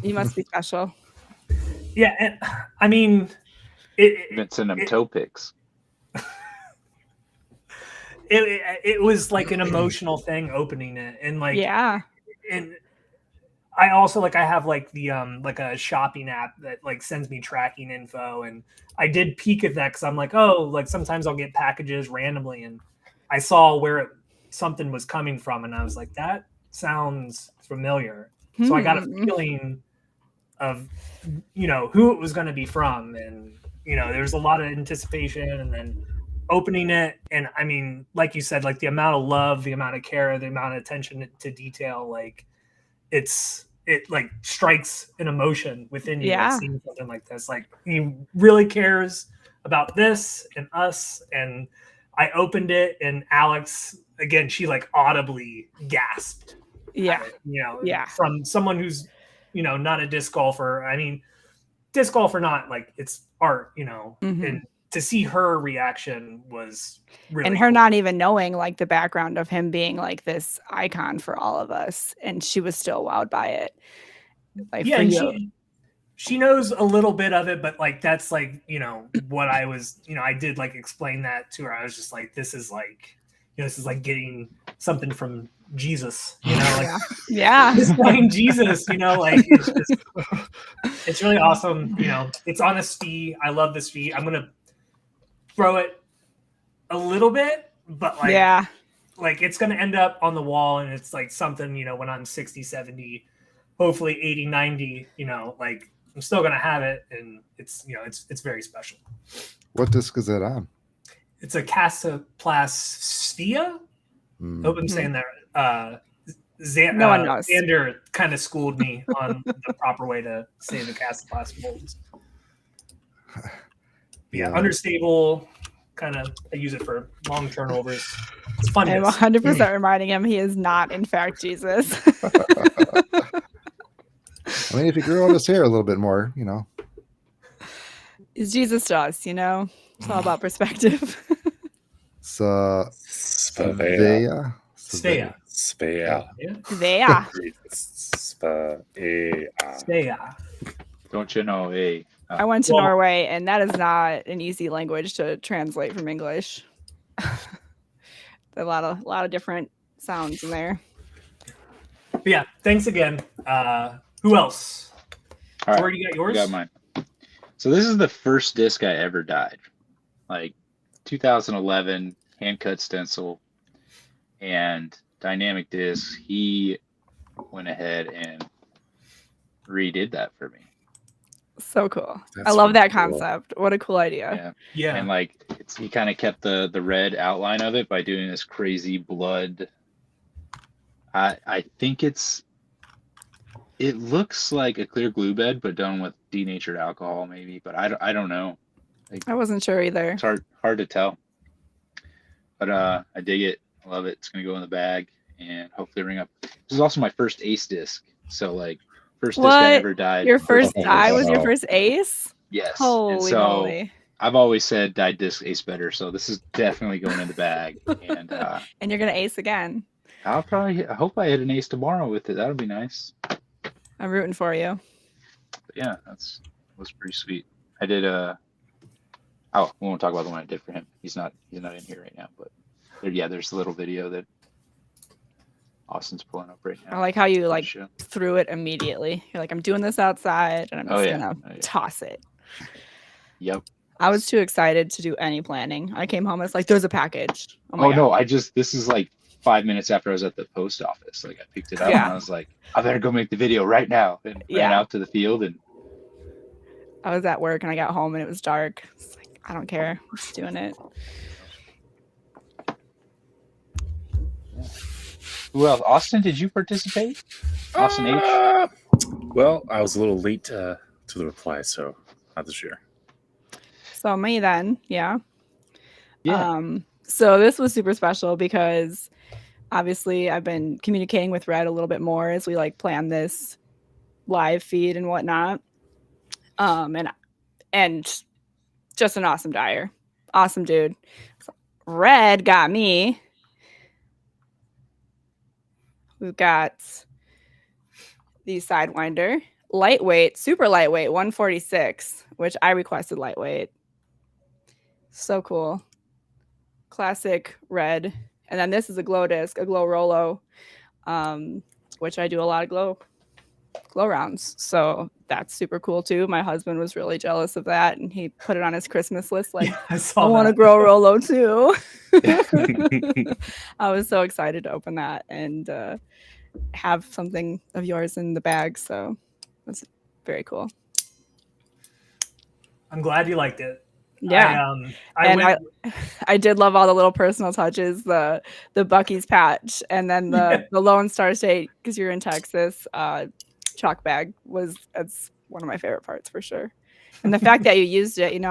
You must be special. Yeah, and I mean, Been sending him toe pics. it was like an emotional thing opening it, and like Yeah. and I also like I have like the like a shopping app that like sends me tracking info, and I did peek at that because I'm like, oh, like sometimes I'll get packages randomly, and I saw where something was coming from, and I was like, that sounds familiar. So I got a feeling of who it was going to be from, and there's a lot of anticipation, and then opening it, and I mean, like you said, like the amount of love, the amount of care, the amount of attention to detail, like it like strikes an emotion within you, like seeing something like this. Like he really cares about this and us. And I opened it, and Alex, again, she like audibly gasped. Yeah. From someone who's not a disc golfer. I mean, disc golf or not, like it's art, and to see her reaction was really and her cool. not even knowing like the background of him being like this icon for all of us, and she was still wowed by it. Like, yeah, and she knows a little bit of it, but like that's like what I was I did like explain that to her. I was just like, this is like this is like getting something from Jesus, like displaying Jesus, like it's really awesome. It's on a ski. I love this ski. I'm gonna throw it a little bit, but like it's gonna end up on the wall, and it's like something when I'm 60, 70, hopefully 80, 90, like I'm still gonna have it, and it's it's very special. What disc is that on? It's a Casaplast. Hope I'm saying that. No one knows. Xander kind of schooled me on the proper way to say the Casaplast molds. Yeah, understable. Kind of, I use it for long turnovers. It's fun. I'm 100% reminding him he is not, in fact, Jesus. I mean, if he grew out his hair a little bit more, It's Jesus to us, It's all about perspective. Svea. Don't you know? I went to Norway, and that is not an easy language to translate from English. A lot of different sounds in there. But yeah, thanks again. Who else? All right, where do you got yours? I got mine. So this is the first disc I ever dyed, like 2011 hand cut stencil and dynamic disc. He went ahead and redid that for me. So cool. I love that concept. What a cool idea. Yeah. And like he kind of kept the red outline of it by doing this crazy blood. I think it looks like a clear glue bed, but done with denatured alcohol, maybe. But I don't know. Like, I wasn't sure either. It's hard to tell. But I dig it. I love it. It's gonna go in the bag and hopefully ring up. This is also my first ace disc. So like first disc I ever dyed. Your first die was your first ace? Yes. Holy moly. I've always said dyed disc ace better. So this is definitely going in the bag. And and you're gonna ace again. I hope I hit an ace tomorrow with it. That'll be nice. I'm rooting for you. But yeah, was pretty sweet. I did we won't talk about the one I did for him. He's not in here right now, but there's a little video that Austin's pulling up right now. I like how you threw it immediately. You're like, I'm doing this outside, and I'm just gonna toss it. Yep. I was too excited to do any planning. I came home, it's like, there's a package. No, this is like 5 minutes after I was at the post office. Like I picked it up and I was like, I better go make the video right now. And ran out to the field, and I was at work and I got home and it was dark. It's like, I don't care. I'm just doing it. Well, Austin, did you participate? Austin H? Well, I was a little late to the reply, so not this year. So me then, yeah. So this was super special because obviously I've been communicating with Red a little bit more as we plan this live feed and whatnot. And just an awesome dyer. Awesome dude. Red got me. We've got the Sidewinder. Lightweight, super lightweight, 146, which I requested lightweight. So cool. Classic red. And then this is a glow disc, a glow Rolo, which I do a lot of glow glow rounds. So that's super cool too. My husband was really jealous of that, and he put it on his Christmas list. Like, Yeah, I saw I want to that. grow Rolo too. I was so excited to open that and have something of yours in the bag. So it was very cool. I'm glad you liked it. Yeah. I did love all the little personal touches, the Bucky's patch, and then the Lone Star State, because you're in Texas. Chalk bag that's one of my favorite parts for sure. And the fact that you used it,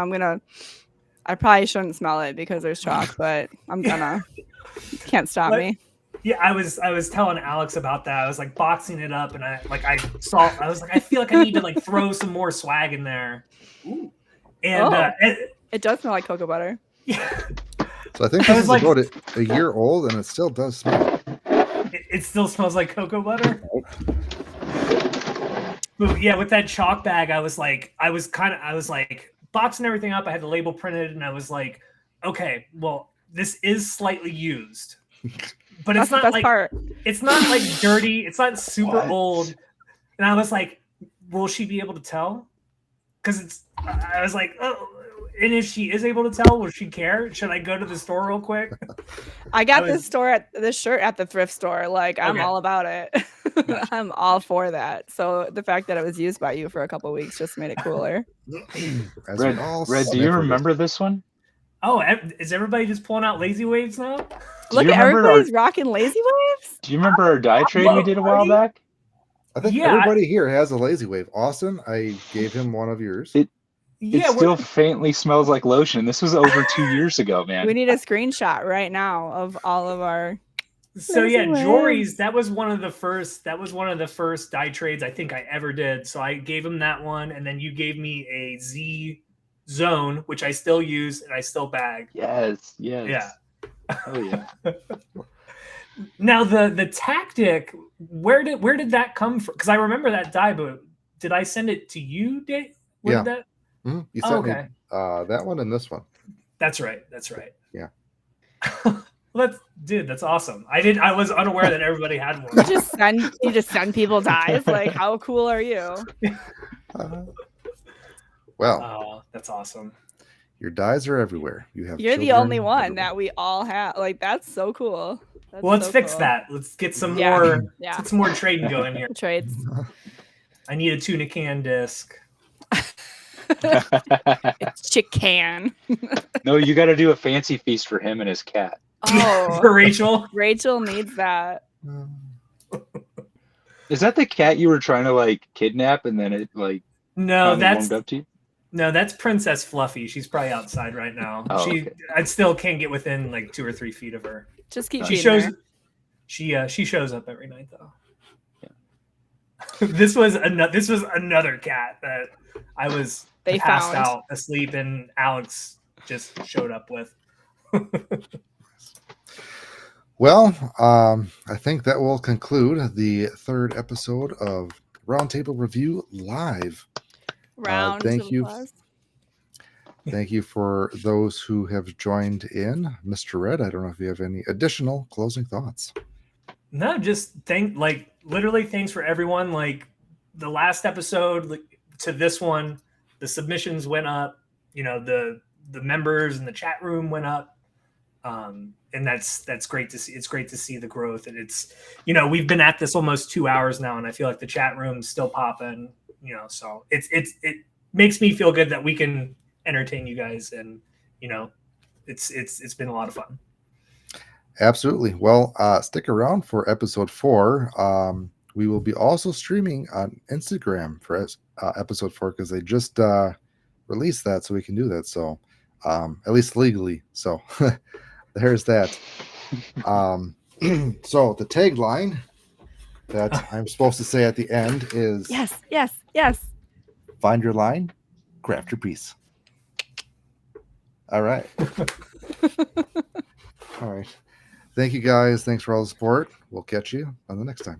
I probably shouldn't smell it because there's chalk, but I'm gonna. Can't stop me. Yeah, I was telling Alex about that. I was like boxing it up, and I was like, I feel like I need to like throw some more swag in there. Ooh. And it does smell like cocoa butter. Yeah. So I think this is like, about a year old, and it still does smell. It still smells like cocoa butter. But yeah, with that chalk bag, I was like boxing everything up. I had the label printed, and I was like, okay, well, this is slightly used, but it's not like it's not like dirty. It's not super old. And I was like, will she be able to tell? Because I was like, oh, and if she is able to tell, will she care? Should I go to the store real quick? I got this shirt at the thrift store. Like, I'm all about it. I'm all for that. So the fact that it was used by you for a couple of weeks just made it cooler. Red, do you remember this one? Oh, is everybody just pulling out lazy waves now? Look, everybody's rocking lazy waves. Do you remember our dye trade we did a while back? I think everybody here has a lazy wave. Austin, I gave him one of yours. It still faintly smells like lotion. This was over 2 years ago, man. We need a screenshot right now of all of our. So yeah, Jory's, that was one of the first dye trades I think I ever did. So I gave him that one, and then you gave me a Z Zone, which I still use and I still bag. Yes. Yeah. Oh yeah. Now the tactic, where did that come from? Because I remember that dye, but did I send it to you, Dave? Yeah. That? Mm-hmm. You sent me that one and this one. That's right. Yeah. Well, that's awesome. I was unaware that everybody had one. You just send people dyes. Like, how cool are you? Oh, that's awesome. Your dyes are everywhere. You're the only one that we all have. Like, that's so cool. Well, let's fix that. Let's get some more. Let's get some more trading going here. Trades. I need a tuna can disc. It's chicken. No, you got to do a fancy feast for him and his cat. Oh, for Rachel. Rachel needs that. Is that the cat you were trying to like kidnap and then it like? No, that's warmed up to you? No, that's Princess Fluffy. She's probably outside right now. Okay. I still can't get within like 2 or 3 feet of her. Just keep. She shows up every night though. Yeah. This was another cat that I was passed out asleep, and Alex just showed up with. Well, I think that will conclude the 3rd episode of Roundtable Review Live. Thank you. Thank you for those who have joined in. Mr. Red, I don't know if you have any additional closing thoughts. No, just literally thanks for everyone. Like the last episode to this one, the submissions went up, the members in the chat room went up. And that's great to see. It's great to see the growth, and it's, we've been at this almost 2 hours now, and I feel like the chat room's still popping, so it makes me feel good that we can entertain you guys, and it's been a lot of fun. Absolutely. Well, stick around for episode 4. We will be also streaming on Instagram for episode 4 because they just released that, so we can do that. So at least legally. So there's that. So the tagline that I'm supposed to say at the end is yes. Find your line, craft your piece. All right. All right. Thank you guys. Thanks for all the support. We'll catch you on the next time.